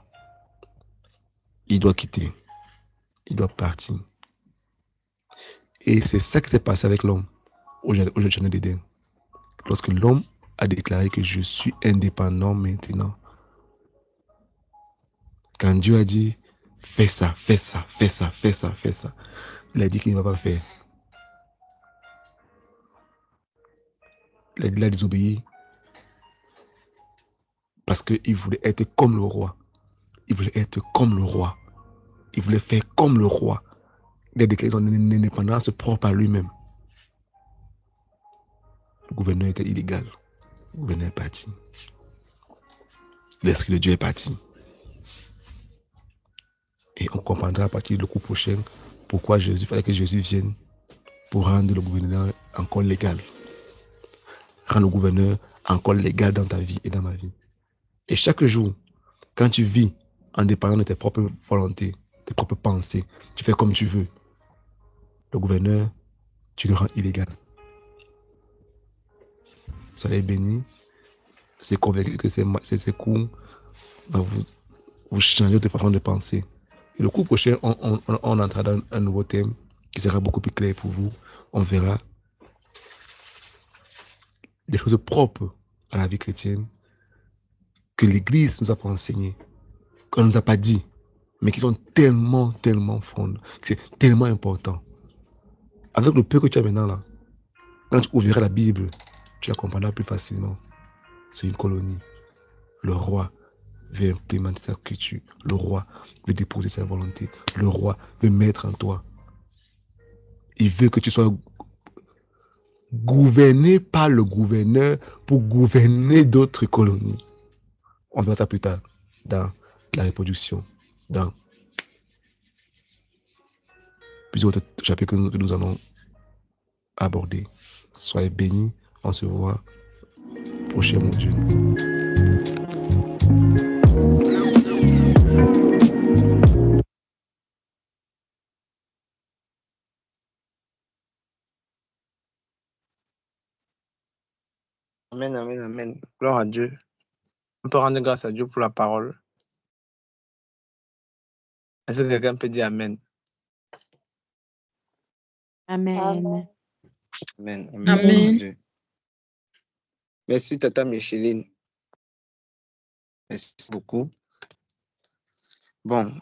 S5: Il doit quitter. Il doit partir. Et c'est ça qui s'est passé avec l'homme au jardin d'Éden. Lorsque l'homme a déclaré que je suis indépendant maintenant. Quand Dieu a dit, fais ça, fais ça, fais ça, fais ça, fais ça, il a dit qu'il ne va pas faire. Il a désobéi parce qu'il voulait être comme le roi. Il voulait être comme le roi. Il voulait faire comme le roi. Il a déclaré son indépendance propre à lui-même. Le gouverneur était illégal. Le gouverneur est parti. L'Esprit de Dieu est parti. Et on comprendra à partir du coup prochain pourquoi il fallait que Jésus vienne pour rendre le gouverneur encore légal. Rendre le gouverneur encore légal dans ta vie et dans ma vie. Et chaque jour, quand tu vis en dépendant de tes propres volontés, tes propres pensées, tu fais comme tu veux. Le gouverneur, tu le rends illégal. Soyez bénis. C'est convaincu que ces cours va vous changer de façon de penser. Et le cours prochain, on entrera dans un nouveau thème qui sera beaucoup plus clair pour vous. On verra des choses propres à la vie chrétienne que l'Église nous a pas enseignées, qu'on ne nous a pas dit, mais qui sont tellement, tellement fondes, c'est tellement important. Avec le peu que tu as maintenant là, quand tu ouvriras la Bible, tu la comprendras plus facilement. C'est une colonie. Le roi veut implémenter sa culture. Le roi veut déposer sa volonté. Le roi veut mettre en toi. Il veut que tu sois gouverné par le gouverneur pour gouverner d'autres colonies. On verra ça plus tard dans la reproduction, dans plusieurs autres chapitres que nous allons aborder. Soyez bénis. On se voit prochain, mon Dieu.
S1: Amen, amen, amen. Gloire à Dieu. On peut rendre grâce à Dieu pour la parole. Est-ce que quelqu'un peut dire Amen?
S2: Amen.
S1: Amen. Amen.
S2: Amen.
S1: Dieu. Merci, Tata Micheline. Merci beaucoup. Bon,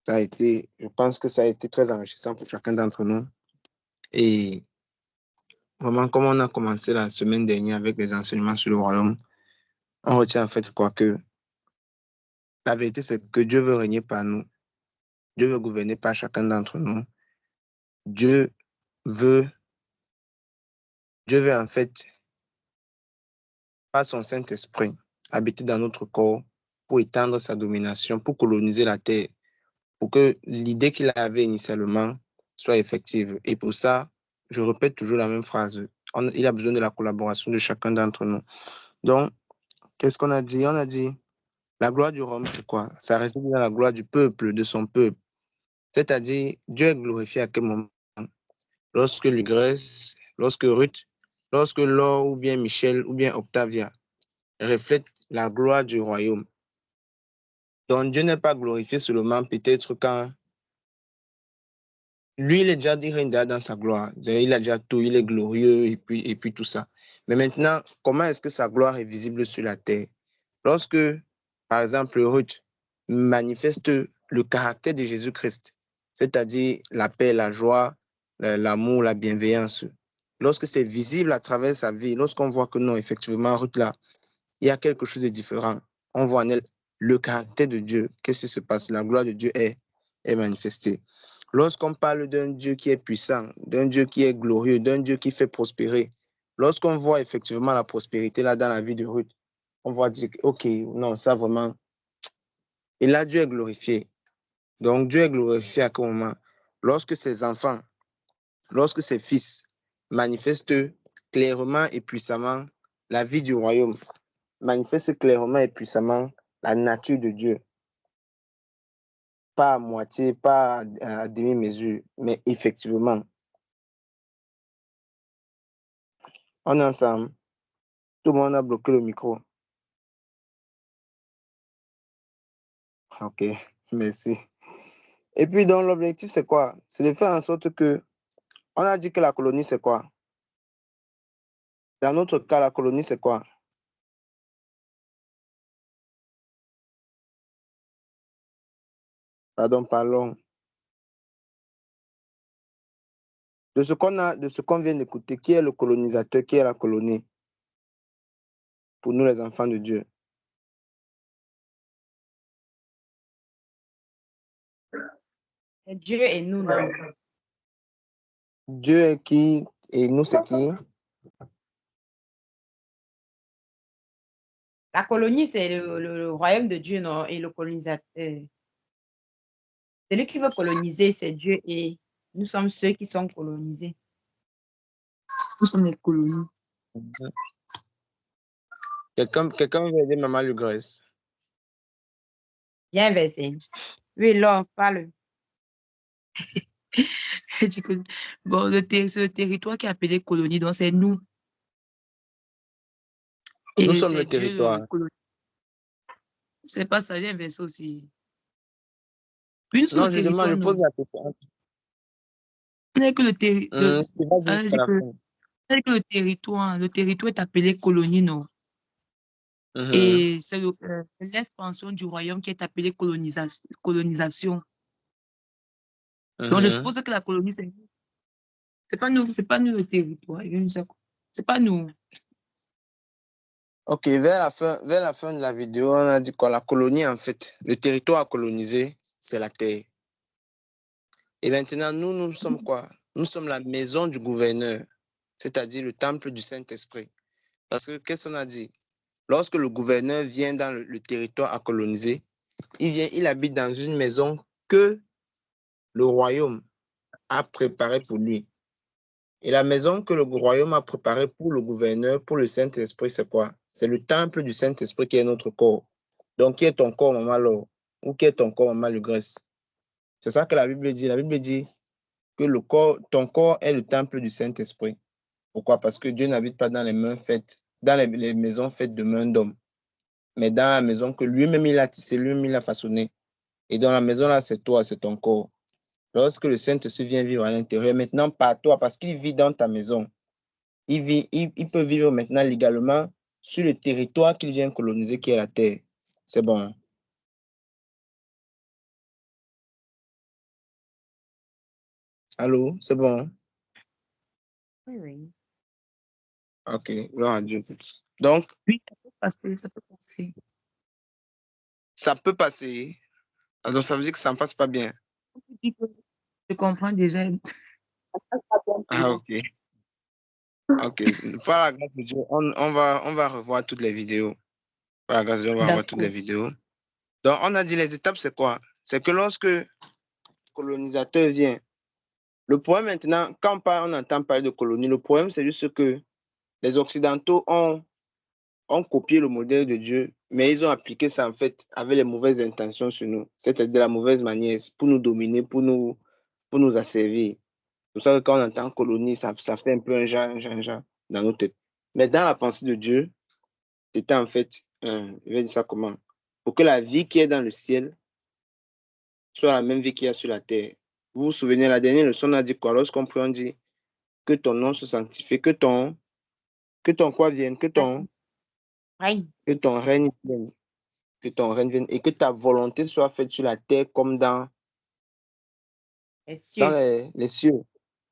S1: je pense que ça a été très enrichissant pour chacun d'entre nous. Et vraiment, comme on a commencé la semaine dernière avec les enseignements sur le royaume, on retient en fait quoi que la vérité, c'est que Dieu veut régner par nous. Dieu veut gouverner par chacun d'entre nous. Dieu veut en fait, par son Saint-Esprit, habiter dans notre corps pour étendre sa domination, pour coloniser la terre, pour que l'idée qu'il avait initialement soit effective. Et pour ça, je répète toujours la même phrase. Il a besoin de la collaboration de chacun d'entre nous. Donc, qu'est-ce qu'on a dit? On a dit, la gloire du royaume, c'est quoi? Ça réside dans la gloire du peuple, de son peuple. C'est-à-dire, Dieu est glorifié à quel moment? Lorsque Lucrèce, lorsque Ruth, lorsque Laure ou bien Michel ou bien Octavia reflètent la gloire du royaume. Donc, Dieu n'est pas glorifié seulement peut-être quand lui, il est déjà dans sa gloire. Il a déjà tout, il est glorieux et puis tout ça. Mais maintenant, comment est-ce que sa gloire est visible sur la terre? Lorsque, par exemple, Ruth manifeste le caractère de Jésus-Christ, c'est-à-dire la paix, la joie, l'amour, la bienveillance. Lorsque c'est visible à travers sa vie, lorsqu'on voit que non, effectivement, Ruth là, il y a quelque chose de différent. On voit en elle le caractère de Dieu. Qu'est-ce qui se passe? La gloire de Dieu est manifestée. Lorsqu'on parle d'un Dieu qui est puissant, d'un Dieu qui est glorieux, d'un Dieu qui fait prospérer, lorsqu'on voit effectivement la prospérité là dans la vie de Ruth, on va dire, OK, non, ça vraiment. Et là, Dieu est glorifié. Donc, Dieu est glorifié à quel moment? Lorsque ses enfants, lorsque ses fils manifestent clairement et puissamment la vie du royaume, manifestent clairement et puissamment la nature de Dieu. Pas à moitié, pas à demi-mesure, mais effectivement. On est ensemble. Tout le monde a bloqué le micro. OK, merci. Et puis, donc, l'objectif, c'est quoi? C'est de faire en sorte que, on a dit que la colonie, c'est quoi? Dans notre cas, la colonie, c'est quoi? Pardon, parlons. De ce qu'on vient d'écouter, qui est le colonisateur, qui est la colonie? Pour nous, les enfants de Dieu.
S2: Dieu et nous, non?
S1: Dieu est qui et nous, c'est qui?
S2: La colonie, c'est le royaume de Dieu, non? Et le colonisateur. Celui qui veut coloniser, c'est Dieu et nous sommes ceux qui sont colonisés.
S4: Nous sommes les colonies.
S1: Quelqu'un veut aider Maman Lugresse.
S2: Bien versé. Oui, Laure, parle.
S4: Bon, c'est le territoire qui est appelé colonie, donc c'est nous.
S1: Nous
S4: Et
S1: sommes le
S4: c'est Dieu
S1: territoire.
S4: le colonie. C'est pas ça, j'ai inversé aussi. Puis nous sommes
S1: Non,
S4: le
S1: je demande, je
S4: territoire,
S1: pose
S4: non.
S1: la question.
S4: On est que le territoire.
S1: Tu vas dire jusqu'à la fin.
S4: Le territoire est appelé colonie, non.
S1: Mhm,
S4: Et c'est l'expansion du royaume qui est appelée colonisation. Donc je
S1: mhm.
S4: suppose que la colonie, c'est pas nous le territoire. C'est pas nous.
S1: OK, vers la fin de la vidéo, on a dit quoi? La colonie, en fait, le territoire à coloniser, c'est la terre. Et maintenant, nous sommes quoi? Nous sommes la maison du gouverneur, c'est-à-dire le temple du Saint-Esprit. Parce que, qu'est-ce qu'on a dit? Lorsque le gouverneur vient dans le territoire à coloniser, il habite dans une maison que le royaume a préparée pour lui. Et la maison que le royaume a préparée pour le gouverneur, pour le Saint-Esprit, c'est quoi? C'est le temple du Saint-Esprit qui est notre corps. Donc, qui est ton corps, Maman Laure? Ou qui est ton corps, Maman Lugresse? C'est ça que la Bible dit. La Bible dit que ton corps est le temple du Saint-Esprit. Pourquoi? Parce que Dieu n'habite pas dans les mains faites, dans les maisons faites de mains d'hommes, mais dans la maison que lui-même il a tissée, lui-même il a façonnée. Et dans la maison là, c'est toi, c'est ton corps. Lorsque le Saint-Esprit vient vivre à l'intérieur, maintenant par toi, parce qu'il vit dans ta maison, il peut vivre maintenant légalement sur le territoire qu'il vient coloniser, qui est la terre. C'est bon. Allô, c'est bon?
S2: Oui, oui.
S1: OK, gloire à Dieu. Donc,
S4: Oui, ça peut passer, ça peut passer.
S1: ça peut passer. Alors, ça veut dire que ça ne passe pas bien.
S4: Je comprends déjà.
S1: Ah, OK. OK. Par la grâce de Dieu, on va revoir toutes les vidéos. Par la grâce de Dieu, on va revoir toutes les
S4: D'accord.
S1: vidéos. Donc, on a dit les étapes, c'est quoi? C'est que lorsque le colonisateur vient, le problème maintenant, quand on entend parler de colonie, le problème, c'est juste que les Occidentaux ont copié le modèle de Dieu, mais ils ont appliqué ça, en fait, avec les mauvaises intentions sur nous. C'est-à-dire de la mauvaise manière, pour nous dominer, pour nous asservir. C'est pour ça que quand on entend colonie, ça fait un peu un genre dans nos têtes. Mais dans la pensée de Dieu, c'était en fait, je vais dire ça comment? Pour que la vie qui est dans le ciel soit la même vie qu'il y a sur la terre. Vous vous souvenez, la dernière leçon, on a dit quoi? Lorsqu'on prie, on dit que ton nom se sanctifie, que ton quoi vienne,
S2: Règne.
S1: que ton règne vienne, que ton règne vienne et que ta volonté soit faite sur la terre comme dans
S2: Les cieux.
S1: les cieux.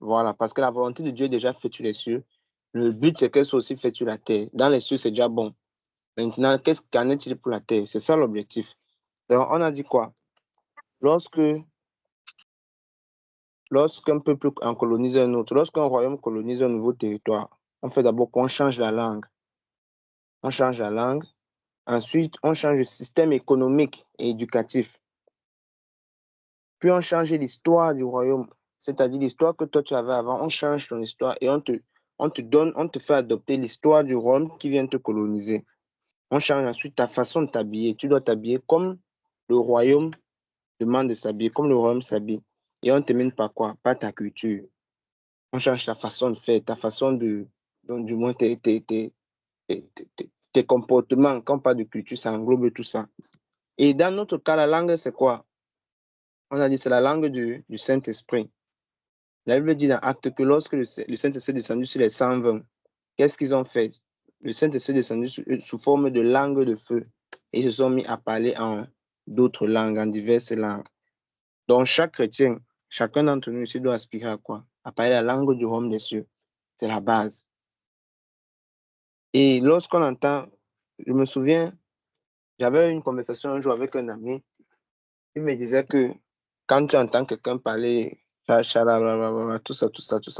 S1: Voilà, parce que la volonté de Dieu est déjà faite sur les cieux. Le but, c'est qu'elle soit aussi faite sur la terre. Dans les cieux, c'est déjà bon. Maintenant, qu'en est-il pour la terre? C'est ça l'objectif. Donc, on a dit quoi? Lorsqu'un peuple en colonise un autre, lorsqu'un royaume colonise un nouveau territoire, On fait d'abord qu'on change la langue. On change la langue. Ensuite, on change le système économique et éducatif. Puis, on change l'histoire du royaume. C'est-à-dire l'histoire que toi, tu avais avant. On change ton histoire et on te fait adopter l'histoire du royaume qui vient te coloniser. On change ensuite ta façon de t'habiller. Tu dois t'habiller comme le royaume demande de s'habiller, comme le royaume s'habille. Et on te mène par quoi? Pas ta culture. On change ta façon de faire, ta façon de... Donc, du moins, tes comportements. Quand on parle de culture, ça englobe tout ça. Et dans notre cas, la langue, c'est quoi? On a dit c'est la langue du Saint-Esprit. La Bible dit dans Actes que lorsque le Saint-Esprit est descendu sur les 120, qu'est-ce qu'ils ont fait? Le Saint-Esprit est descendu sous forme de langue de feu. Et ils se sont mis à parler en d'autres langues, en diverses langues. Donc, chaque chrétien, chacun d'entre nous ici doit aspirer à quoi? À parler la langue du royaume des cieux. C'est la base. Et lorsqu'on entend, je me souviens, j'avais une conversation un jour avec un ami. Il me disait que quand tu entends quelqu'un parler, tout ça,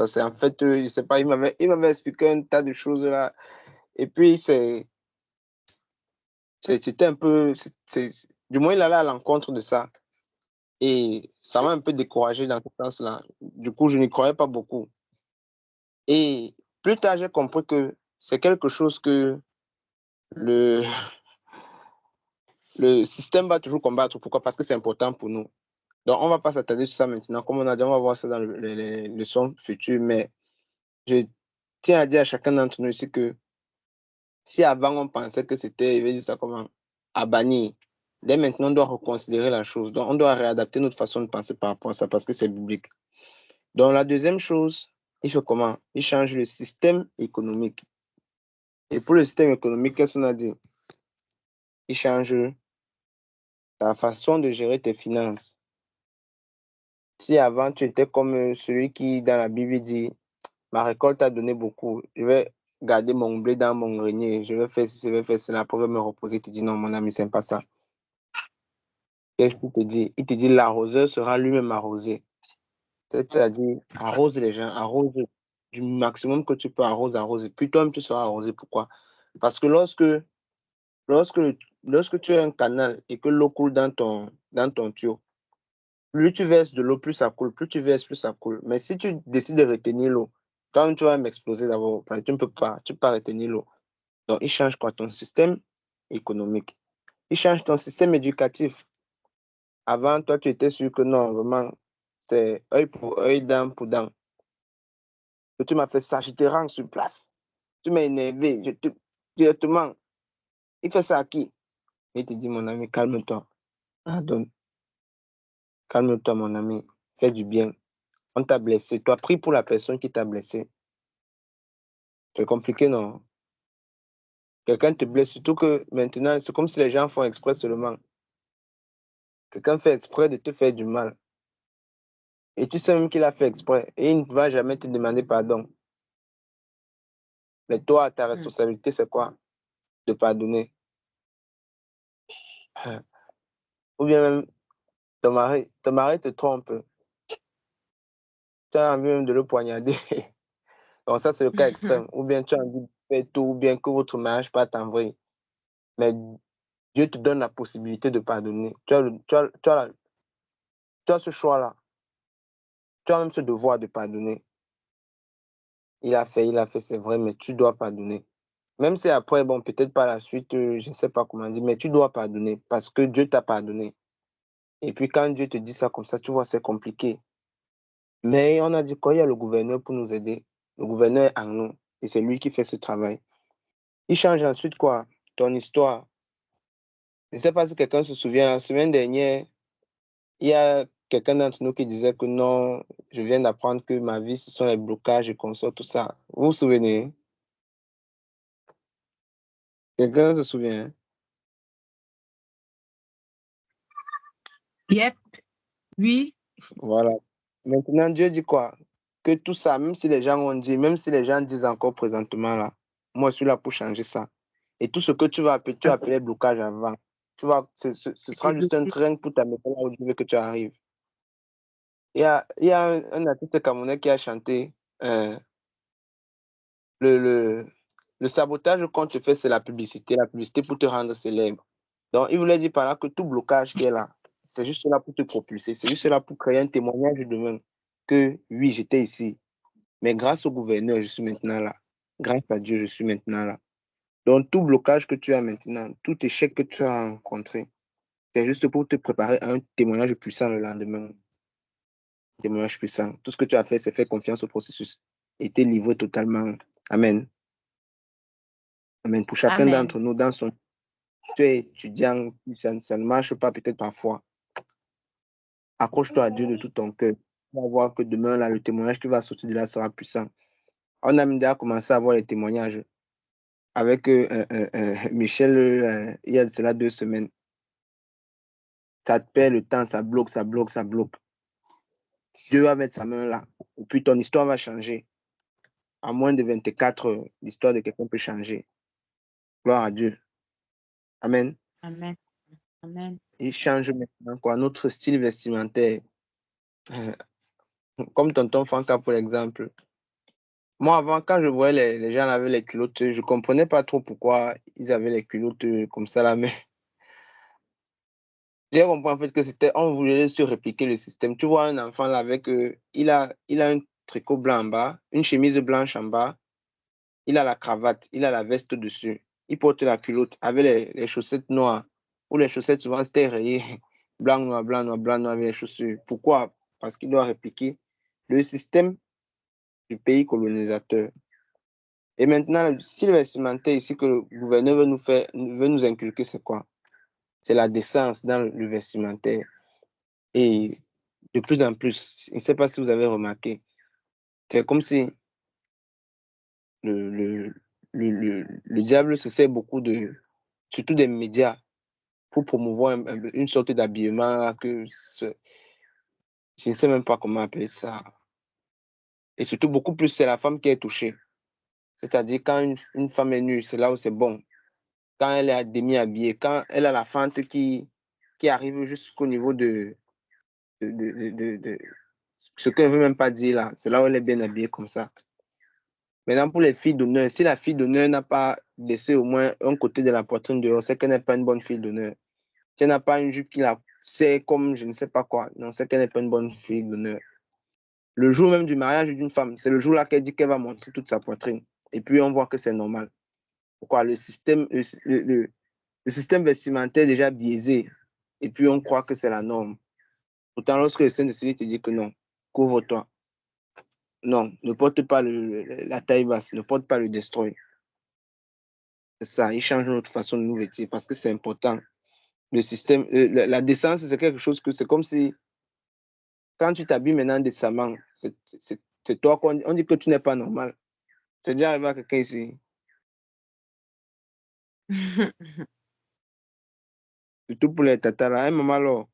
S1: c'est en fait, je sais pas, il m'avait expliqué un tas de choses là. Et puis, c'était un peu, du moins, il allait à l'encontre de ça. Et ça m'a un peu découragé dans ce sens-là. Du coup, je n'y croyais pas beaucoup. Et plus tard, j'ai compris que c'est quelque chose que le, le système va toujours combattre. Pourquoi? Parce que c'est important pour nous. Donc, on ne va pas s'attarder sur ça maintenant. Comme on a dit, on va voir ça dans les leçons futures. Mais je tiens à dire à chacun d'entre nous ici que si avant on pensait que c'était, je vais dire ça comment, à bannir, dès maintenant, on doit reconsidérer la chose. Donc, on doit réadapter notre façon de penser par rapport à ça parce que c'est biblique. Donc, la deuxième chose, il fait comment? Il change le système économique. Et pour le système économique, qu'est-ce qu'on a dit? Il change ta façon de gérer tes finances. Si avant, tu étais comme celui qui, dans la Bible, dit, ma récolte a donné beaucoup, je vais garder mon blé dans mon grenier, je vais faire ceci, je vais faire cela pour me reposer. Tu dis, non, mon ami, c'est pas ça. Qu'est-ce qu'il te dit? Il te dit, l'arroseur sera lui-même arrosé. C'est-à-dire, arrose les gens, arrose du maximum que tu peux arroser. Puis toi-même, tu seras arrosé. Pourquoi? Parce que lorsque tu as un canal et que l'eau coule dans ton tuyau, plus tu verses de l'eau, plus ça coule. Plus tu verses, plus ça coule. Mais si tu décides de retenir l'eau, quand tu vas m'exploser d'abord, tu ne peux pas retenir l'eau. Donc, il change quoi? Ton système économique. Il change ton système éducatif. Avant, toi, tu étais sûr que non, vraiment, c'est œil pour œil, dent pour dent. Que tu m'as fait ça, je te rends sur place. Tu m'as énervé, directement. Il fait ça à qui? Il te dit, mon ami, calme-toi. Pardonne. Calme-toi, mon ami. Fais du bien. On t'a blessé. Toi, prie pour la personne qui t'a blessé. C'est compliqué, non? Quelqu'un te blesse, surtout que maintenant, c'est comme si les gens font exprès seulement. Quelqu'un fait exprès de te faire du mal. Et tu sais même qu'il a fait exprès. Et il ne va jamais te demander pardon. Mais toi, ta responsabilité, c'est quoi? De pardonner. Ou bien même, ton mari te trompe. Tu as envie même de le poignarder. Donc ça, c'est le cas extrême. Ou bien tu as envie de faire tout, ou bien que votre mariage parte en vrille. Mais Dieu te donne la possibilité de pardonner. Tu as ce choix-là. Tu as même ce devoir de pardonner. Il a fait, c'est vrai, mais tu dois pardonner. Même si après, bon, peut-être par la suite, je ne sais pas comment dire, mais tu dois pardonner parce que Dieu t'a pardonné. Et puis quand Dieu te dit ça comme ça, tu vois, c'est compliqué. Mais on a dit quoi? Il y a le gouverneur pour nous aider. Le gouverneur est en nous. Et c'est lui qui fait ce travail. Il change ensuite quoi? Ton histoire. Je ne sais pas si quelqu'un se souvient, la semaine dernière, il y a quelqu'un d'entre nous qui disait que non, je viens d'apprendre que ma vie, ce sont les blocages et comme ça, tout ça. Vous vous souvenez? Quelqu'un se souvient?
S4: Yep, oui.
S1: Voilà. Maintenant, Dieu dit quoi? Que tout ça, même si les gens ont dit, même si les gens disent encore présentement là, moi je suis là pour changer ça. Et tout ce que tu vas appeler, tu appelais blocage avant. Tu vois, ce sera juste un train pour t'amener là où Dieu veut que tu arrives. Il y a un artiste camerounais qui a chanté le sabotage qu'on te fait, c'est la publicité pour te rendre célèbre. Donc, il voulait dire par là que tout blocage qui est là, c'est juste là pour te propulser, c'est juste là pour créer un témoignage demain que oui, j'étais ici, mais grâce au gouverneur, je suis maintenant là. Grâce à Dieu, je suis maintenant là. Donc, tout blocage que tu as maintenant, tout échec que tu as rencontré, c'est juste pour te préparer à un témoignage puissant le lendemain. Témoignage puissant. Tout ce que tu as fait, c'est faire confiance au processus et t'es livré totalement. Amen. Amen. Pour chacun
S2: Amen.
S1: d'entre nous, dans son... Tu es étudiant, ça ne marche pas peut-être parfois. Accroche-toi à Dieu de tout ton cœur. Tu vas voir que demain, là, le témoignage qui va sortir de là sera puissant. On a déjà commencé à voir les témoignages avec Michel il y a de cela 2 semaines. Ça te perd le temps, ça bloque. Dieu va mettre sa main là. Et puis ton histoire va changer. En moins de 24 heures, l'histoire de quelqu'un peut changer. Gloire à Dieu. Amen.
S2: Amen. Amen.
S1: Il change maintenant quoi, notre style vestimentaire. Comme tonton Franca, pour exemple. Moi, avant, quand je voyais les gens avec les culottes, je ne comprenais pas trop pourquoi ils avaient les culottes comme ça là, mais j'ai compris en fait que c'était, on voulait se répliquer le système. Tu vois un enfant là avec, il a un tricot blanc en bas, une chemise blanche en bas, il a la cravate, il a la veste dessus, il porte la culotte avec les chaussettes noires, ou les chaussettes souvent c'était rayé, blanc, noir, blanc, noir, blanc, noir avec les chaussures. Pourquoi? Parce qu'il doit répliquer le système du pays colonisateur. Et maintenant, le style vestimentaire ici que le gouverneur veut nous inculquer, c'est quoi? C'est la décence dans le vestimentaire. Et de plus en plus, je ne sais pas si vous avez remarqué, c'est comme si le diable se sert beaucoup surtout des médias, pour promouvoir une sorte d'habillement que je ne sais même pas comment appeler ça. Et surtout, beaucoup plus, c'est la femme qui est touchée. C'est-à-dire, quand une femme est nue, c'est là où c'est bon. Quand elle est demi-habillée, quand elle a la fente qui arrive jusqu'au niveau de ce qu'elle ne veut même pas dire là, c'est là où elle est bien habillée comme ça. Maintenant, pour les filles d'honneur, si la fille d'honneur n'a pas laissé au moins un côté de la poitrine dehors, c'est qu'elle n'est pas une bonne fille d'honneur. Si elle n'a pas une jupe qui la serre comme je ne sais pas quoi, non, c'est qu'elle n'est pas une bonne fille d'honneur. Le jour même du mariage d'une femme, c'est le jour là qu'elle dit qu'elle va montrer toute sa poitrine. Et puis, on voit que c'est normal. Pourquoi? Le système vestimentaire est déjà biaisé. Et puis, on croit que c'est la norme. Pourtant, lorsque le Saint-Esprit te dit que non, couvre-toi. Non, ne porte pas la taille basse, ne porte pas le destroy. C'est ça, il change notre façon de nous vêtir parce que c'est important. Le système, la décence, c'est quelque chose que c'est comme si quand tu t'habilles maintenant décemment, c'est toi on dit que tu n'es pas normal. C'est déjà arrivé à quelqu'un ici. Surtout pour les tatas là. Un moment alors.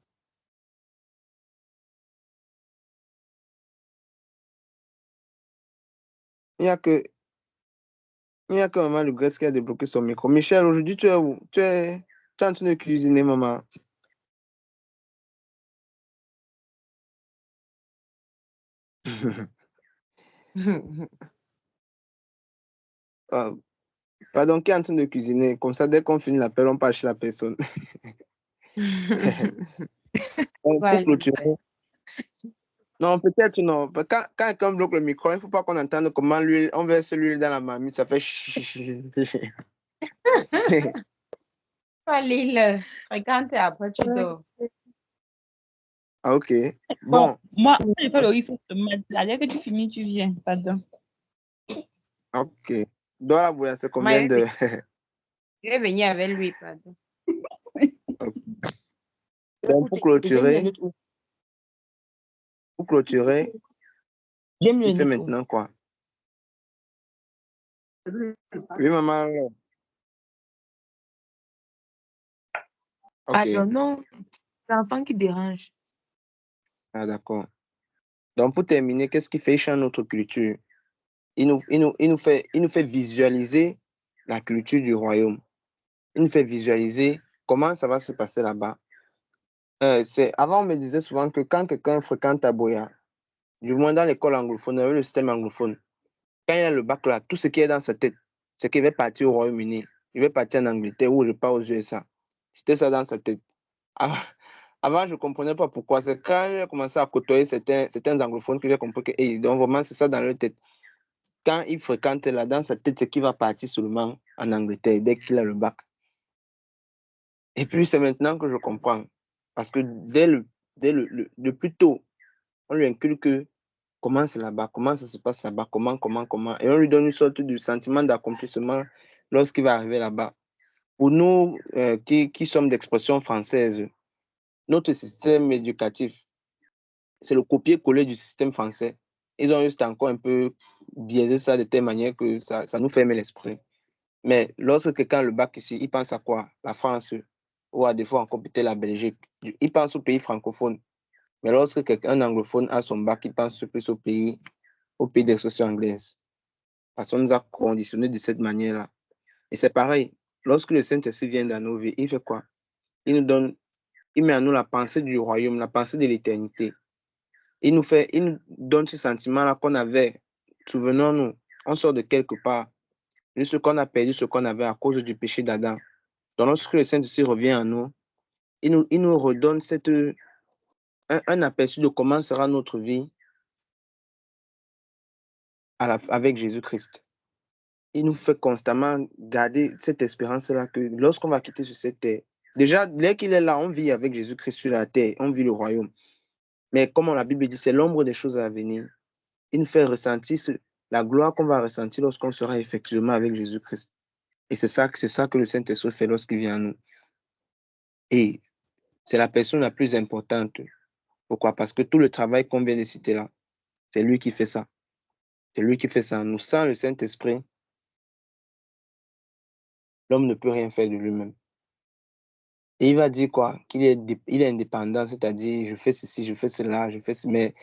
S1: Il n'y a que maman le Grèce qui a débloqué son micro. Michel, aujourd'hui, tu es où? Tu es en train de cuisiner, maman. Ah, pardon, qui est en train de cuisiner? Comme ça, dès qu'on finit l'appel, on part chez la personne. Pour
S2: Voilà.
S1: clôturer. Non, peut-être non. Quand quelqu'un bloque le micro, il ne faut pas qu'on entende comment on verse l'huile dans la marmite. Ça fait
S2: Lille, fréquente et après tu dors.
S1: Ah, ok.
S4: Bon,
S1: Bon,
S4: moi, j'ai fait le risque de mettre. Dès que tu finis, tu viens. Pardon.
S1: ok. Dans la bouillon, c'est
S2: Moi,
S1: combien de...
S2: je vais venir avec lui, pardon.
S1: Donc, pour clôturer,
S4: J'aime le
S1: il fait
S4: Nico.
S1: maintenant quoi? Oui, maman. Ok.
S4: Pardon, non, c'est l'enfant qui dérange.
S1: Ah, d'accord. Donc, pour terminer, qu'est-ce qui fait changer notre culture? Il nous fait visualiser la culture du royaume. Il nous fait visualiser comment ça va se passer là-bas. Avant, on me disait souvent que quand quelqu'un fréquente Aboya, du moins dans l'école anglophone, avec le système anglophone, quand il a le bac là, tout ce qui est dans sa tête, c'est qu'il va partir au Royaume-Uni, il va partir en Angleterre ou je pars aux USA. C'était ça dans sa tête. Avant, je ne comprenais pas pourquoi. C'est quand j'ai commencé à côtoyer certains anglophones que j'ai compris que donc vraiment, c'est ça dans leur tête. Quand il fréquente là, dans sa tête, c'est qu'il va partir seulement en Angleterre dès qu'il a le bac. Et puis, c'est maintenant que je comprends. Parce que de plus tôt, on lui inculque comment c'est là-bas, comment ça se passe là-bas, comment. Et on lui donne une sorte de sentiment d'accomplissement lorsqu'il va arriver là-bas. Pour nous qui sommes d'expression française, notre système éducatif, c'est le copier-coller du système français. Ils ont juste encore un peu biaisé ça de telle manière que ça nous ferme l'esprit. Mais lorsque quelqu'un a le bac ici, il pense à quoi? La France, ou à des fois encore peut-être la Belgique. Il pense au pays francophone. Mais lorsque quelqu'un anglophone a son bac, il pense plus au pays d'expression anglaise. Parce qu'on nous a conditionnés de cette manière-là. Et c'est pareil. Lorsque le Saint-Esprit vient dans nos vies, il fait quoi? Il met à nous la pensée du royaume, la pensée de l'éternité. Il nous donne ce sentiment-là qu'on avait. Souvenons-nous, on sort de quelque part. Ce qu'on a perdu, ce qu'on avait à cause du péché d'Adam. Donc, lorsque le Saint-Esprit revient à nous, il nous redonne un aperçu de comment sera notre vie avec Jésus-Christ. Il nous fait constamment garder cette espérance-là que lorsqu'on va quitter sur cette terre, déjà, dès qu'il est là, on vit avec Jésus-Christ sur la terre, on vit le royaume. Mais comme la Bible dit, c'est l'ombre des choses à venir. Il nous fait ressentir la gloire qu'on va ressentir lorsqu'on sera effectivement avec Jésus-Christ. Et c'est ça que le Saint-Esprit fait lorsqu'il vient à nous. Et c'est la personne la plus importante. Pourquoi? Parce que tout le travail qu'on vient de citer là, c'est lui qui fait ça. C'est lui qui fait ça. Nous, sans le Saint-Esprit, l'homme ne peut rien faire de lui-même. Et il va dire quoi? Il est indépendant, c'est-à-dire je fais ceci, je fais cela, je fais cela. Mais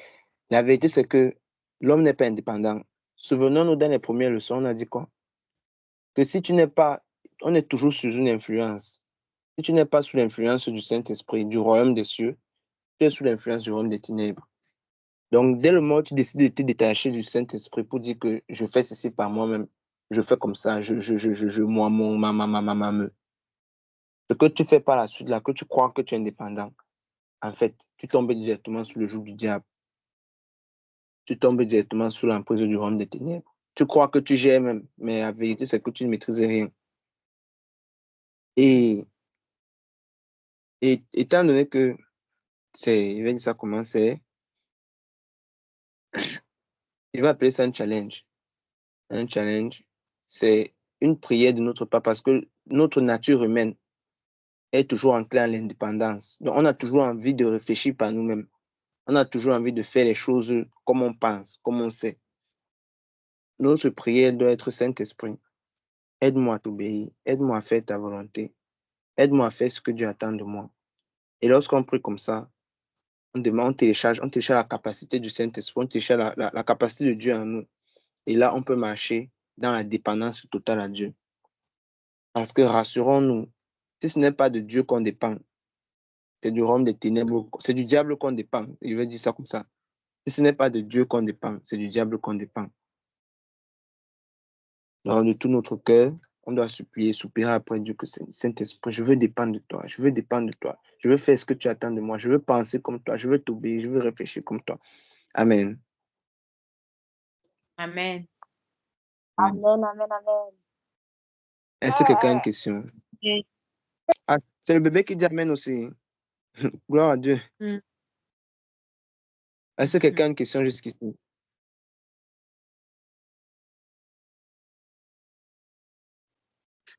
S1: la vérité, c'est que l'homme n'est pas indépendant. Souvenons-nous dans les premières leçons, on a dit quoi? Que si tu n'es pas, on est toujours sous une influence. Si tu n'es pas sous l'influence du Saint-Esprit, du royaume des cieux, tu es sous l'influence du royaume des ténèbres. Donc, dès le moment où tu décides de te détacher du Saint-Esprit pour dire que je fais ceci par moi-même, je fais comme ça, moi, me. Ce que tu fais par la suite, là, que tu crois que tu es indépendant, en fait, tu tombes directement sous le joug du diable. Tu tombes directement sous l'emprise du royaume des ténèbres. Tu crois que tu gères même, mais la vérité, c'est que tu ne maîtrises rien. Et étant donné que il va dire ça comment c'est, il va appeler ça un challenge. Un challenge, c'est une prière de notre part parce que notre nature humaine est toujours enclin à l'indépendance. Donc, on a toujours envie de réfléchir par nous-mêmes. On a toujours envie de faire les choses comme on pense, comme on sait. Notre prière doit être Saint-Esprit. Aide-moi à t'obéir. Aide-moi à faire ta volonté. Aide-moi à faire ce que Dieu attend de moi. Et lorsqu'on prie comme ça, on télécharge la capacité du Saint-Esprit, on télécharge la capacité de Dieu en nous. Et là, on peut marcher dans la dépendance totale à Dieu. Parce que rassurons-nous, si ce n'est pas de Dieu qu'on dépend, c'est du royaume des ténèbres, c'est du diable qu'on dépend. Je vais dire ça comme ça. Si ce n'est pas de Dieu qu'on dépend, c'est du diable qu'on dépend. Donc, de tout notre cœur, on doit soupirer après Dieu que Saint-Esprit, je veux dépendre de toi, je veux dépendre de toi, je veux faire ce que tu attends de moi, je veux penser comme toi, je veux t'obéir, je veux réfléchir comme toi. Amen.
S2: Amen.
S3: Amen, amen, amen.
S1: Est-ce que quelqu'un a une question? Ah, c'est le bébé qui dit Amen aussi. Gloire à Dieu.
S2: Mm.
S1: Est-ce que quelqu'un a une question jusqu'ici?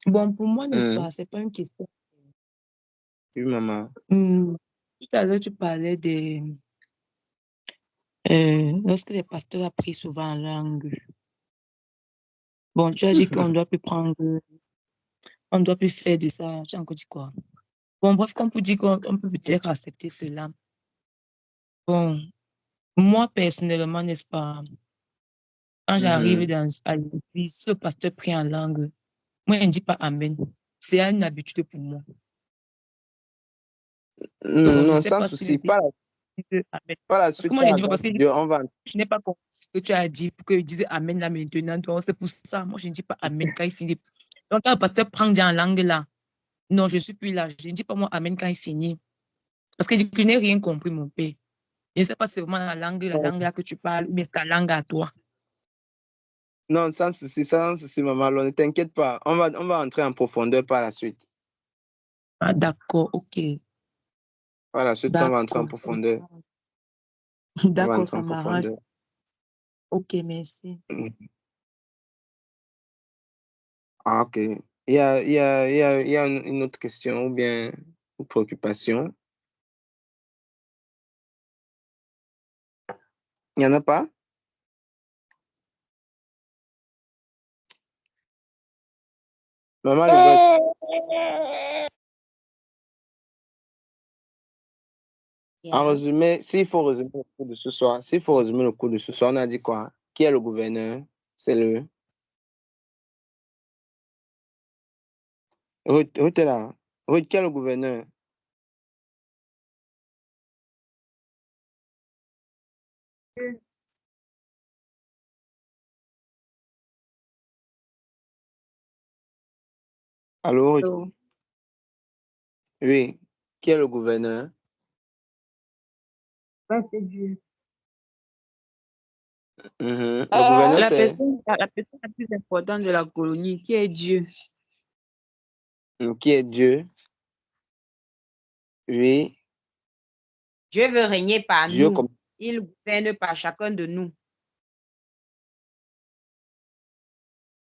S4: Bon, pour moi, n'est-ce pas, c'est pas une question.
S1: Oui, maman.
S4: Tout à l'heure, tu parlais lorsque les pasteurs prient souvent en langue. Bon, tu as dit qu'on doit plus on doit plus faire de ça. Tu as encore dit quoi? Bon, bref, comme pour dire qu'on peut peut-être accepter cela. Bon, moi, personnellement, n'est-ce pas, quand j'arrive à l'église, si le pasteur prie en langue, moi, il ne dit pas Amen. C'est une habitude pour moi. Bon, je
S1: Non,
S4: sais
S1: sans
S4: pas si le
S1: souci. Pas
S4: disent Amen.
S1: Par la
S4: Parce que
S1: suite,
S4: moi,
S1: par
S4: je ne
S1: la
S4: dis pas,
S1: grâce
S4: parce que
S1: de Dieu, on va...
S4: je n'ai pas compris ce que tu as dit pour que je dise Amen là maintenant. Donc, c'est pour ça. Moi, je ne dis pas Amen quand il finit. Donc, quand le pasteur prend déjà en langue là, non, je ne suis plus là. Je ne dis pas moi Amen quand il finit. Parce que je n'ai rien compris, mon père. Je ne sais pas si c'est vraiment la langue là que tu parles ou bien c'est ta langue à toi.
S1: Non, sans souci, maman. Alors, ne t'inquiète pas. On va entrer en profondeur par la suite.
S4: Ah, d'accord, ok.
S1: Par la suite, on va entrer en
S4: D'accord.
S1: profondeur. On va
S4: D'accord,
S1: entrer
S4: ça
S1: en
S4: m'arrange.
S1: profondeur.
S4: Ok, merci.
S1: Ah, ok. Il y a une autre question ou bien une préoccupation. Il n'y en a pas? Maman, le gosse. En résumé, s'il faut résumer le cours de ce soir, on a dit quoi? Qui est le gouverneur? C'est le... Ruth est là. Ruth, qui est le gouverneur? Allô, Ruth?
S2: Allô?
S1: Oui. Qui est le gouverneur?
S2: Ouais, c'est Dieu.
S1: Le gouverneur,
S2: La
S1: c'est...
S2: personne la plus importante de la colonie, qui est Dieu.
S1: Qui est Dieu? Oui.
S2: Dieu veut régner par
S1: Dieu
S2: nous.
S1: comme...
S2: Il gouverne par chacun de nous.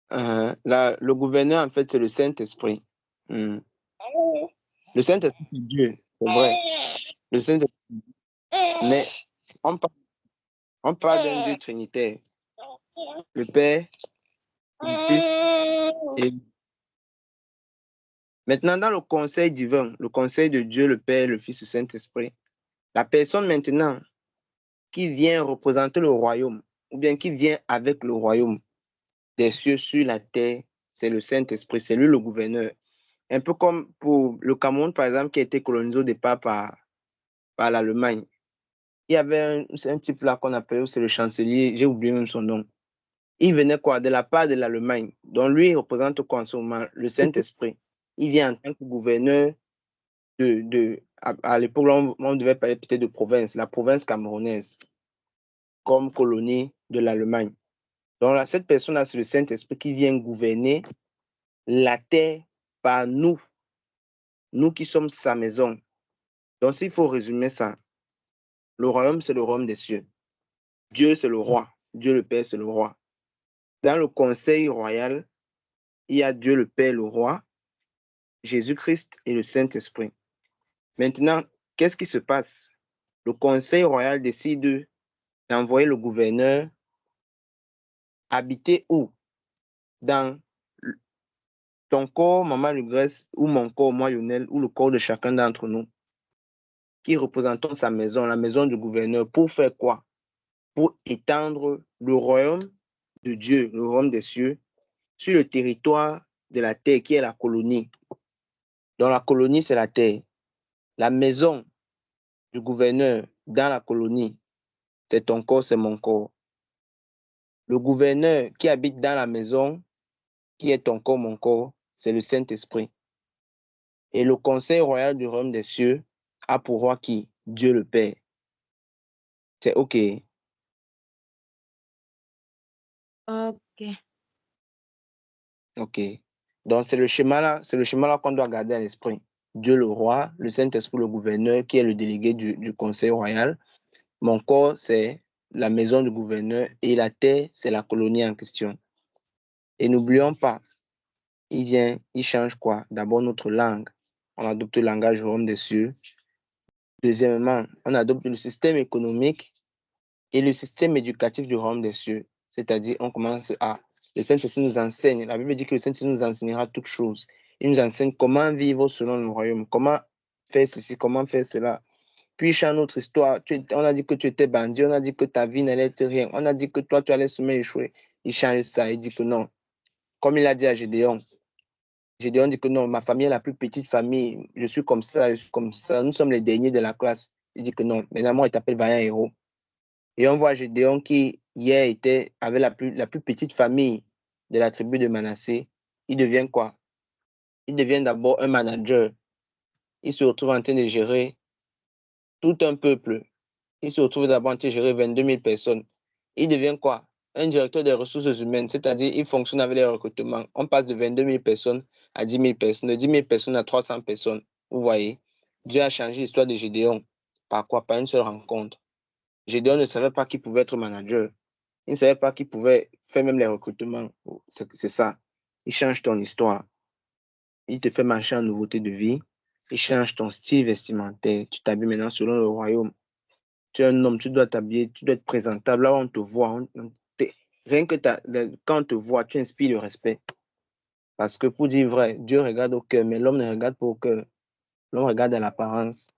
S1: Là, le gouverneur, en fait, c'est le Saint-Esprit. Le Saint-Esprit, c'est Dieu, c'est vrai. Le Saint-Esprit. Mais on parle d'un Dieu trinitaire. Le Père, le Fils et... Maintenant, dans le conseil divin, le conseil de Dieu, le Père, le Fils et le Saint-Esprit, la personne maintenant qui vient représenter le royaume, ou bien qui vient avec le royaume des cieux sur la terre, c'est le Saint-Esprit, c'est lui le gouverneur. Un peu comme pour le Cameroun, par exemple, qui a été colonisé au départ par l'Allemagne. Il y avait un type là qu'on appelait, c'est le chancelier, j'ai oublié même son nom. Il venait quoi? De la part de l'Allemagne. Donc lui, il représente quoi en ce moment? Le Saint-Esprit. Il vient en tant que gouverneur à l'époque, on devait parler peut-être de province, la province camerounaise, comme colonie de l'Allemagne. Donc là, cette personne-là, c'est le Saint-Esprit qui vient gouverner la terre par nous qui sommes sa maison. Donc s'il faut résumer ça, le royaume, c'est le royaume des cieux. Dieu, c'est le roi. Dieu le Père, c'est le roi. Dans le conseil royal, il y a Dieu le Père, le roi, Jésus-Christ et le Saint-Esprit. Maintenant, qu'est-ce qui se passe? Le conseil royal décide d'envoyer le gouverneur habiter où? Dans ton corps, maman Lugresse, ou mon corps, moi Lionel, ou le corps de chacun d'entre nous, qui représentons sa maison, la maison du gouverneur, pour faire quoi? Pour étendre le royaume de Dieu, le royaume des cieux, sur le territoire de la terre qui est la colonie. Donc la colonie, c'est la terre. La maison du gouverneur dans la colonie, c'est ton corps, c'est mon corps. Le gouverneur qui habite dans la maison, qui est ton corps, mon corps, c'est le Saint-Esprit. Et le conseil royal du royaume des cieux a pour roi qui? Dieu le Père. C'est OK.
S2: Ok.
S1: OK. Donc c'est le schéma-là qu'on doit garder à l'esprit. Dieu le roi, le Saint-Esprit le gouverneur, qui est le délégué du conseil royal. Mon corps, c'est la maison du gouverneur et la terre, c'est la colonie en question. Et n'oublions pas, il change quoi? D'abord notre langue. On adopte le langage du royaume des cieux. Deuxièmement, on adopte le système économique et le système éducatif du royaume des cieux. C'est-à-dire, on commence à... Le Saint-Esprit nous enseigne. La Bible dit que le Saint-Esprit nous enseignera toutes choses. Il nous enseigne comment vivre selon le royaume, comment faire ceci, comment faire cela. Puis il change notre histoire. On a dit que tu étais bandit, on a dit que ta vie n'allait être rien, on a dit que toi, tu allais semer échouer. Il change ça, il dit que non. Comme il a dit à Gédéon, Gédéon dit que non, ma famille est la plus petite famille, je suis comme ça, nous sommes les derniers de la classe. Il dit que non. Maintenant, moi, il t'appelle vaillant héros. Et on voit Gédéon qui, hier, avait la plus petite famille de la tribu de Manassé. Il devient quoi? Il devient d'abord un manager. Il se retrouve en train de gérer tout un peuple. Il se retrouve d'abord en train de gérer 22 000 personnes. Il devient quoi? Un directeur des ressources humaines, c'est-à-dire il fonctionne avec les recrutements. On passe de 22 000 personnes à 10 000 personnes, de 10 000 personnes à 300 personnes. Vous voyez, Dieu a changé l'histoire de Gédéon. Par quoi? Par une seule rencontre. Gédéon ne savait pas qu'il pouvait être manager. Il ne savait pas qu'il pouvait faire même les recrutements. C'est ça. Il change ton histoire. Il te fait marcher en nouveauté de vie. Il change ton style vestimentaire. Tu t'habilles maintenant selon le royaume. Tu es un homme, tu dois t'habiller, tu dois être présentable. Là où on te voit, rien que quand on te voit, tu inspires le respect. Parce que pour dire vrai, Dieu regarde au cœur, mais l'homme ne regarde pas au cœur. L'homme regarde à l'apparence.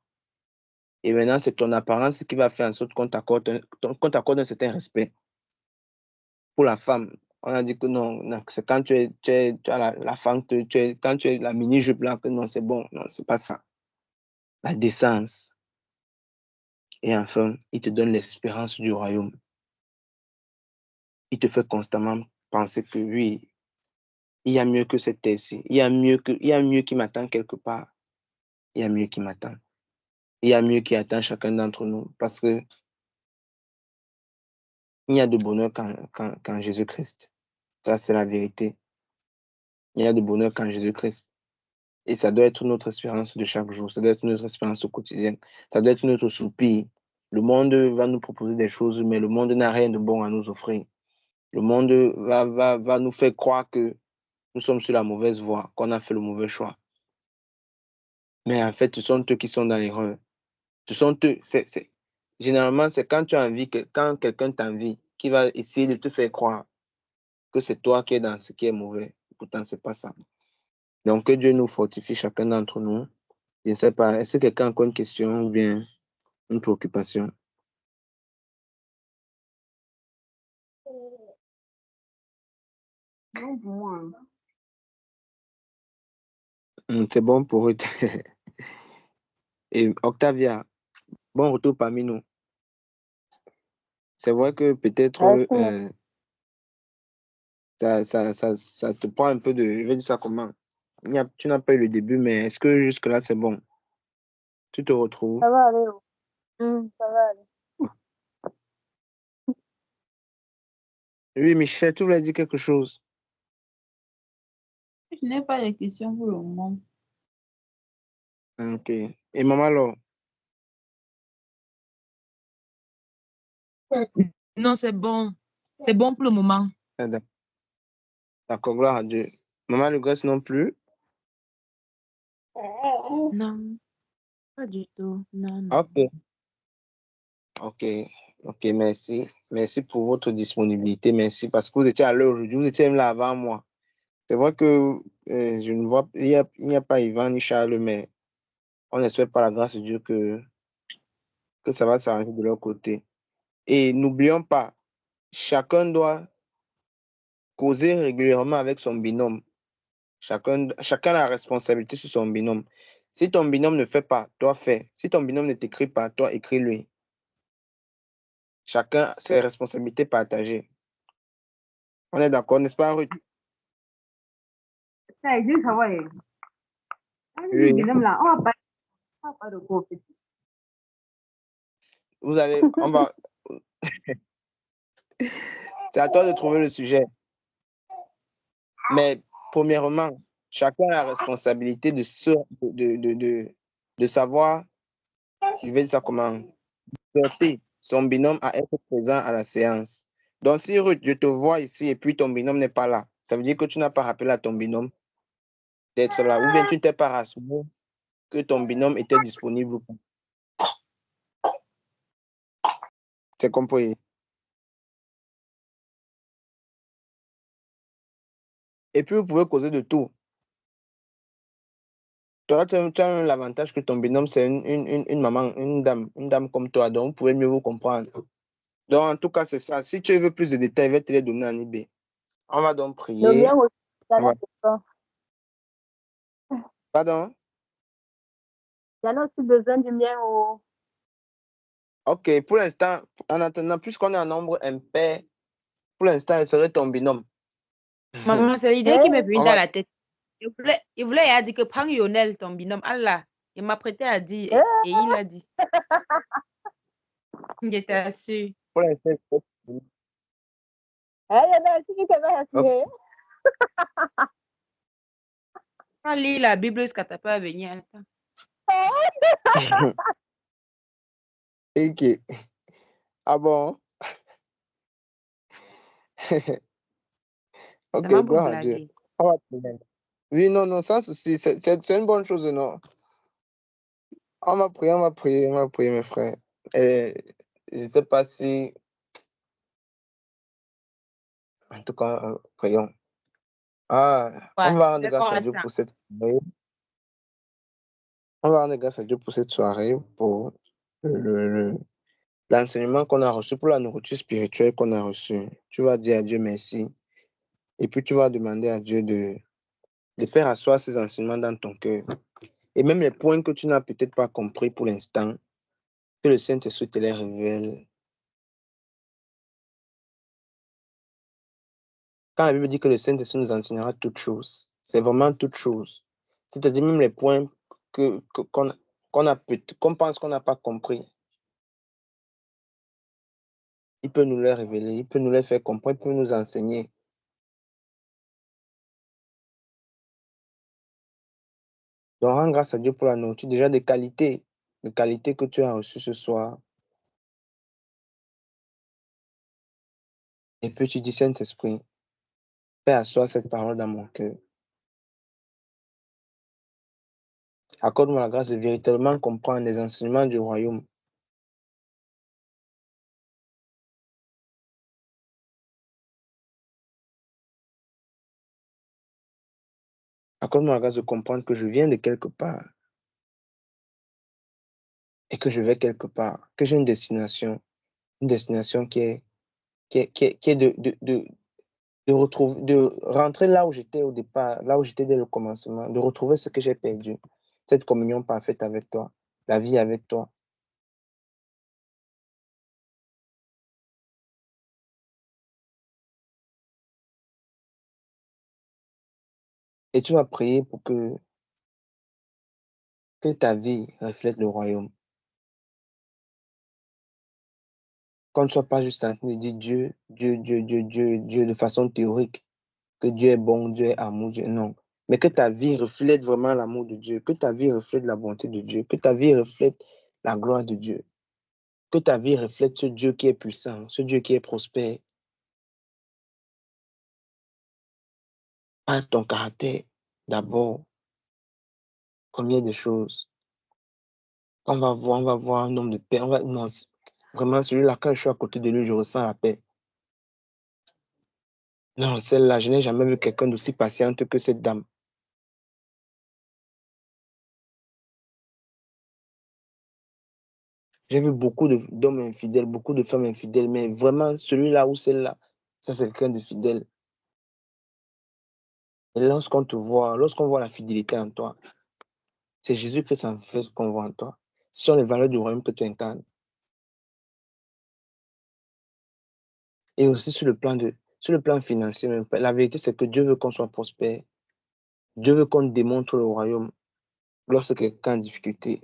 S1: Et maintenant, c'est ton apparence qui va faire en sorte qu'on t'accorde un certain respect. Pour la femme, on a dit que non, c'est quand tu as la femme, quand tu es la mini-jupe là, que non, c'est bon. Non, c'est pas ça. La décence. Et enfin, il te donne l'espérance du royaume. Il te fait constamment penser que oui, il y a mieux que cette terre-ci. Il y a mieux qui m'attend quelque part. Il y a mieux qui m'attend. Il y a mieux qui attend chacun d'entre nous. Parce que il y a de bonheur qu'en Jésus-Christ. Ça, c'est la vérité. Il y a de bonheur qu'en Jésus-Christ. Et ça doit être notre espérance de chaque jour. Ça doit être notre espérance au quotidien. Ça doit être notre soupir. Le monde va nous proposer des choses, mais le monde n'a rien de bon à nous offrir. Le monde va nous faire croire que nous sommes sur la mauvaise voie, qu'on a fait le mauvais choix. Mais en fait, ce sont eux qui sont dans l'erreur. Ce sont eux. Généralement, c'est quand tu as envie, quand quelqu'un t'envie, qui va essayer de te faire croire que c'est toi qui es dans ce qui est mauvais. Pourtant, c'est pas ça. Donc, que Dieu nous fortifie chacun d'entre nous. Je ne sais pas, est-ce que quelqu'un a encore une question ou bien une préoccupation?
S2: Non, pour moi.
S1: C'est bon pour eux. Et Octavia, bon retour parmi nous. C'est vrai que peut-être ça te prend un peu de... Je vais dire ça comment? Tu n'as pas eu le début, mais est-ce que jusque-là, c'est bon? Tu te retrouves?
S3: Ça va aller. Ça va aller.
S1: Oui, Michel, tu voulais dire quelque chose?
S2: Je n'ai pas de questions pour le moment.
S1: Ok. Et maman, alors?
S4: Non, c'est bon. C'est bon pour le moment.
S1: Ah, d'accord, gloire à Dieu. Maman, le gosse non plus?
S2: Non, pas du tout. Non, non.
S1: Ok. Ok. Ok, merci. Merci pour votre disponibilité. Merci parce que vous étiez à l'heure aujourd'hui. Vous étiez même là avant moi. C'est vrai que je ne vois, il n'y a pas Yvan ni Charles, mais on espère par la grâce de Dieu que ça va s'arranger de leur côté. Et n'oublions pas, chacun doit causer régulièrement avec son binôme. Chacun a la responsabilité sur son binôme. Si ton binôme ne fait pas, toi fais. Si ton binôme ne t'écrit pas, toi écris-lui. Chacun ses responsabilités partagées. On est d'accord, n'est-ce pas, Ruth?
S2: Ça existe, ça va aller.
S1: Oui.
S2: Là, on va pas de compétition.
S1: On va, c'est à toi de trouver le sujet. Mais premièrement, chacun a la responsabilité de savoir, je vais dire ça comment, porter son binôme à être présent à la séance. Donc, si Ruth, je te vois ici et puis ton binôme n'est pas là, ça veut dire que tu n'as pas rappelé à ton binôme d'être là. Ou bien tu ne t'es pas rassuré que ton binôme était disponible ou pas. C'est compris. Et puis, vous pouvez causer de tout. Toi, tu as l'avantage que ton binôme, c'est une maman, une dame comme toi. Donc, vous pouvez mieux vous comprendre. Donc, en tout cas, c'est ça. Si tu veux plus de détails, je vais te les donner en IB. On va donc
S3: Le
S1: prier.
S3: mien aussi,
S1: On va-
S3: c'est ça.
S1: Pardon?
S3: J'en ai aussi besoin du mien.
S1: Ok, pour l'instant, en attendant, puisqu'on est en nombre impair, pour l'instant, il serait ton binôme.
S2: Maman, c'est l'idée qui m'est venue
S1: On
S2: dans
S1: va-
S2: la tête. Il voulait, il a dit que prends Lionel, ton binôme. Allah, il m'a prêté à dire. Et il a dit. Il était sûr.
S1: Pour l'instant, ok.
S2: Quand lit la Bible jusqu'à ta pas venir. Attends.
S1: Ok. Ah bon?
S2: C'est
S1: Ok,
S2: seulement pour
S1: gloire à Dieu.
S2: blaguer.
S1: On va prier. Oui, non, non, sans souci. C'est une bonne chose, non? On va prier, on va prier, on va prier, mes frères. Et je ne sais pas si, en tout cas, prions. Ah, on
S2: Ouais,
S1: va rendre grâce
S2: d'accord
S1: à
S2: à
S1: Dieu
S2: ça.
S1: pour cette soirée. On va rendre grâce à Dieu pour cette soirée, pour l'enseignement qu'on a reçu, pour la nourriture spirituelle qu'on a reçue. Tu vas dire à Dieu merci. Et puis tu vas demander à Dieu de faire asseoir ces enseignements dans ton cœur. Et même les points que tu n'as peut-être pas compris pour l'instant, que le Saint-Esprit te les révèle. Quand la Bible dit que le Saint-Esprit nous enseignera toutes choses, c'est vraiment toutes choses. C'est-à-dire même les points qu'on pense qu'on n'a pas compris. Il peut nous les révéler, il peut nous les faire comprendre, il peut nous enseigner. Donc, rends grâce à Dieu pour la nourriture, déjà de qualité que tu as reçue ce soir. Et puis tu dis, Saint-Esprit, fais asseoir cette parole dans mon cœur. Accorde-moi la grâce de véritablement comprendre les enseignements du royaume. Accorde-moi la grâce de comprendre que je viens de quelque part et que je vais quelque part, que j'ai une destination qui est, de rentrer là où j'étais au départ, là où j'étais dès le commencement, de retrouver ce que j'ai perdu, cette communion parfaite avec toi, la vie avec toi. Et tu vas prier pour que ta vie reflète le royaume. Qu'on ne soit pas juste en train de dire Dieu, Dieu, Dieu, Dieu, Dieu, Dieu de façon théorique, que Dieu est bon, Dieu est amour, Dieu, non. Mais que ta vie reflète vraiment l'amour de Dieu, que ta vie reflète la bonté de Dieu, que ta vie reflète la gloire de Dieu, que ta vie reflète ce Dieu qui est puissant, ce Dieu qui est prospère. Pas ton caractère, d'abord, première des choses. On va voir un homme de paix. Non, vraiment, celui-là, quand je suis à côté de lui, je ressens la paix. Non, celle-là, je n'ai jamais vu quelqu'un d'aussi patiente que cette dame. J'ai vu beaucoup d'hommes infidèles, beaucoup de femmes infidèles, mais vraiment, celui-là ou celle-là, ça, c'est quelqu'un de fidèle. Et lorsqu'on voit la fidélité en toi, c'est Jésus-Christ en fait ce qu'on voit en toi. Ce sont les valeurs du royaume que tu incarnes. Et aussi sur le plan financier, la vérité, c'est que Dieu veut qu'on soit prospère. Dieu veut qu'on démontre le royaume lorsque quelqu'un est en difficulté.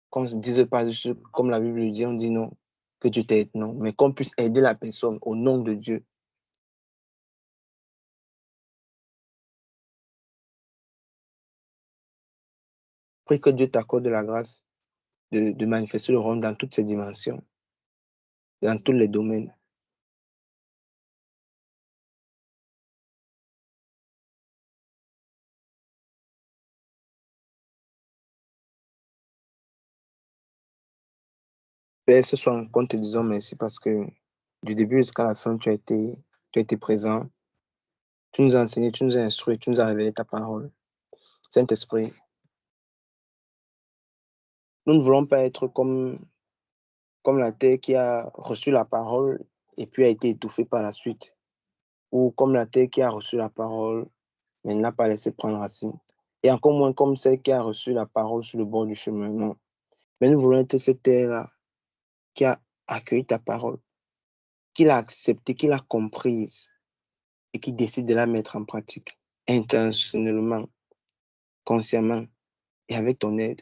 S1: Qu'on ne se dise pas juste comme la Bible dit, on dit non, que Dieu t'aide, non, mais qu'on puisse aider la personne au nom de Dieu. Prie que Dieu t'accorde la grâce de manifester le royaume dans toutes ses dimensions, dans tous les domaines. Père, ce soir, nous te disons merci parce que du début jusqu'à la fin, tu as été présent. Tu nous as enseigné, tu nous as instruit, tu nous as révélé ta parole. Saint-Esprit, nous ne voulons pas être comme la terre qui a reçu la parole et puis a été étouffée par la suite. Ou comme la terre qui a reçu la parole mais n'a pas laissé prendre racine. Et encore moins comme celle qui a reçu la parole sur le bord du chemin. Non. Mais nous voulons être cette terre-là qui a accueilli ta parole, qui l'a acceptée, qui l'a comprise et qui décide de la mettre en pratique intentionnellement, consciemment et avec ton aide.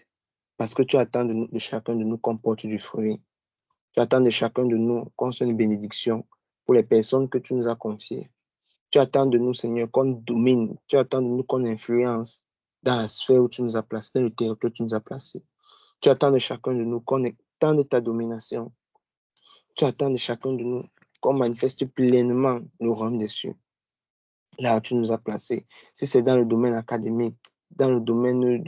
S1: Parce que tu attends de chacun de nous qu'on porte du fruit. Tu attends de chacun de nous qu'on soit une bénédiction pour les personnes que tu nous as confiées. Tu attends de nous, Seigneur, qu'on domine. Tu attends de nous qu'on influence dans la sphère où tu nous as placés, dans le territoire où tu nous as placés. Tu attends de chacun de nous qu'on étende ta domination. Tu attends de chacun de nous qu'on manifeste pleinement le royaume des cieux. Là où tu nous as placés. Si c'est dans le domaine académique, dans le domaine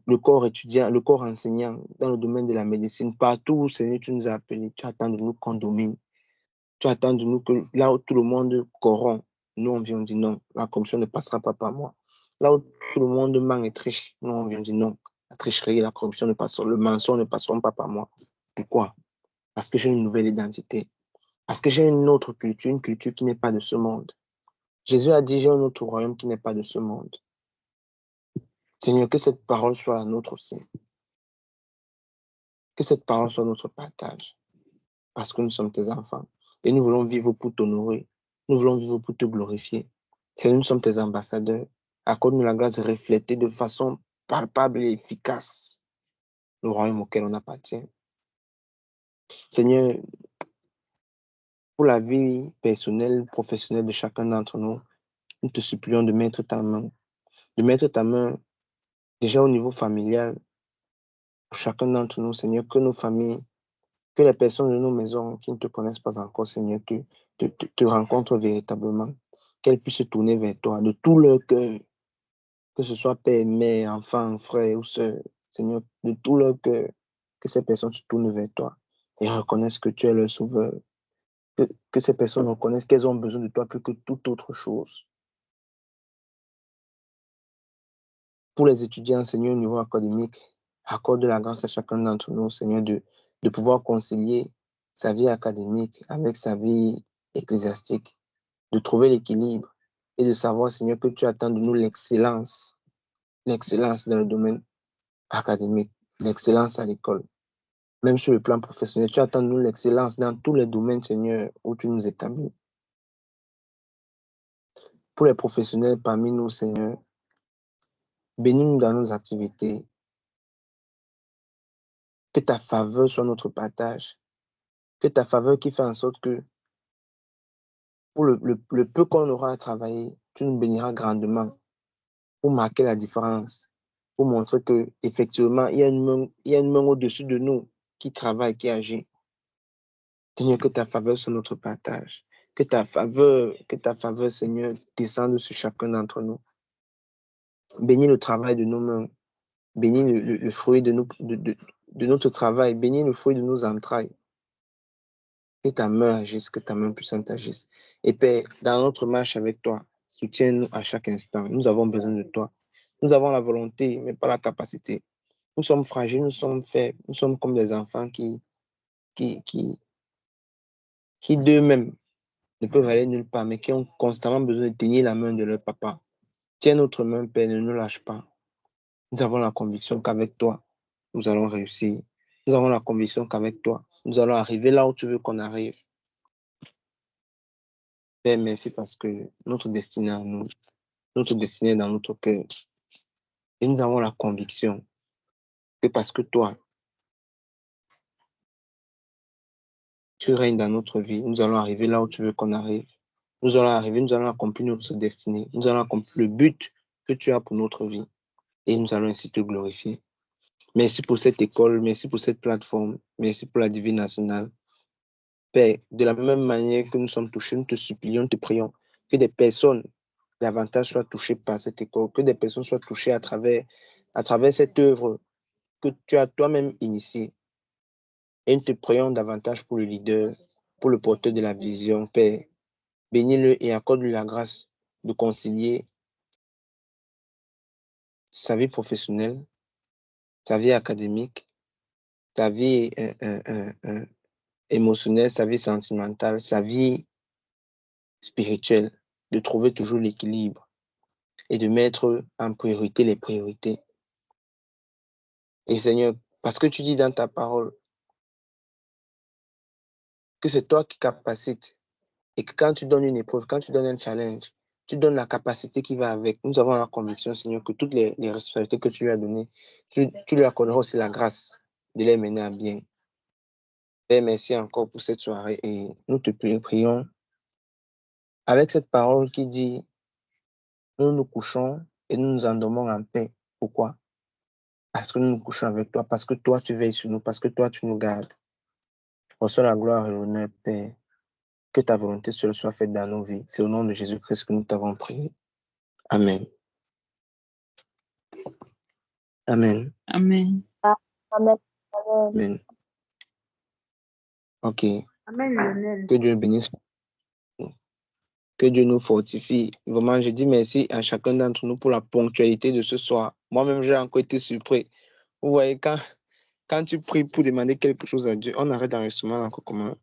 S1: le corps étudiant, le corps enseignant, dans le domaine de la médecine, partout où, Seigneur, tu nous as appelés, tu attends de nous qu'on domine. Tu attends de nous que là où tout le monde corrompt, nous on vient dire non, la corruption ne passera pas par moi. Là où tout le monde ment et triche, nous on vient dire non, la tricherie et la corruption ne passeront, le mensonge ne passeront pas par moi. Pourquoi? Parce que j'ai une nouvelle identité. Parce que j'ai une autre culture, une culture qui n'est pas de ce monde. Jésus a dit, j'ai un autre royaume qui n'est pas de ce monde. Seigneur, que cette parole soit la nôtre aussi. Que cette parole soit notre partage. Parce que nous sommes tes enfants. Et nous voulons vivre pour t'honorer. Nous voulons vivre pour te glorifier. Seigneur, nous sommes tes ambassadeurs. Accorde-nous la grâce de refléter de façon palpable et efficace le royaume auquel on appartient. Seigneur, pour la vie personnelle, professionnelle de chacun d'entre nous, nous te supplions de mettre ta main. De mettre ta main déjà au niveau familial pour chacun d'entre nous, Seigneur, que nos familles, que les personnes de nos maisons qui ne te connaissent pas encore, Seigneur, te rencontrent véritablement, qu'elles puissent se tourner vers toi de tout leur cœur, que ce soit père, mère, enfant, frère ou sœur, Seigneur, de tout leur cœur, que ces personnes se tournent vers toi et reconnaissent que tu es leur sauveur, que ces personnes reconnaissent qu'elles ont besoin de toi plus que toute autre chose. Pour les étudiants, Seigneur, au niveau académique, accorde la grâce à chacun d'entre nous, Seigneur, de pouvoir concilier sa vie académique avec sa vie ecclésiastique, de trouver l'équilibre et de savoir, Seigneur, que tu attends de nous l'excellence dans le domaine académique, l'excellence à l'école. Même sur le plan professionnel, tu attends de nous l'excellence dans tous les domaines, Seigneur, où tu nous établis. Pour les professionnels parmi nous, Seigneur, bénis-nous dans nos activités. Que ta faveur soit notre partage. Que ta faveur qui fait en sorte que pour le peu qu'on aura à travailler, tu nous béniras grandement pour marquer la différence, pour montrer qu'effectivement, il y a une main au-dessus de nous qui travaille, qui agit. Seigneur, que ta faveur soit notre partage. Que ta faveur, Seigneur, descende sur chacun d'entre nous. Bénis le travail de nos mains. Bénis le fruit de notre travail. Bénis le fruit de nos entrailles. Que ta main agisse, que ta main puissante agisse. Et Père, dans notre marche avec toi, soutiens-nous à chaque instant. Nous avons besoin de toi. Nous avons la volonté, mais pas la capacité. Nous sommes fragiles, nous sommes faibles. Nous sommes comme des enfants qui d'eux-mêmes ne peuvent aller nulle part, mais qui ont constamment besoin de tenir la main de leur papa. Tiens notre main, Père, ne nous lâche pas. Nous avons la conviction qu'avec toi, nous allons réussir. Nous avons la conviction qu'avec toi, nous allons arriver là où tu veux qu'on arrive. Père, merci parce que notre destinée en nous, notre destinée est dans notre cœur. Et nous avons la conviction que parce que toi, tu règnes dans notre vie, nous allons arriver là où tu veux qu'on arrive. Nous allons arriver, nous allons accomplir notre destinée. Nous allons accomplir le but que tu as pour notre vie. Et nous allons ainsi te glorifier. Merci pour cette école, merci pour cette plateforme, merci pour la Divine Nationale. Père, de la même manière que nous sommes touchés, nous te supplions, nous te prions que des personnes davantage soient touchées par cette école, que des personnes soient touchées à travers cette œuvre que tu as toi-même initiée. Et nous te prions davantage pour le leader, pour le porteur de la vision. Père, bénis-le et accorde-lui la grâce de concilier sa vie professionnelle, sa vie académique, sa vie émotionnelle, sa vie sentimentale, sa vie spirituelle, de trouver toujours l'équilibre et de mettre en priorité les priorités. Et Seigneur, Parce que tu dis dans ta parole que c'est toi qui capacites. Et que quand tu donnes une épreuve, quand tu donnes un challenge, tu donnes la capacité qui va avec. Nous avons la conviction, Seigneur, que toutes les responsabilités que tu lui as données, tu lui accorderas aussi la grâce de les mener à bien. Et merci encore pour cette soirée et nous te prions avec cette parole qui dit, nous nous couchons et nous nous endormons en paix. Pourquoi? Parce que nous nous couchons avec toi, parce que toi tu veilles sur nous, parce que toi tu nous gardes. Reçois la gloire et l'honneur, Père. Que ta volonté seule soit faite dans nos vies. C'est au nom de Jésus-Christ que nous t'avons prié. Amen. Amen.
S2: Amen.
S3: Amen.
S1: Amen. Ok.
S2: Amen, Lionel.
S1: Que Dieu bénisse. Que Dieu nous fortifie. Vraiment, je dis merci à chacun d'entre nous pour la ponctualité de ce soir. Moi-même, j'ai encore été surpris. Vous voyez, quand tu pries pour demander quelque chose à Dieu, on arrête l'enregistrement encore comment.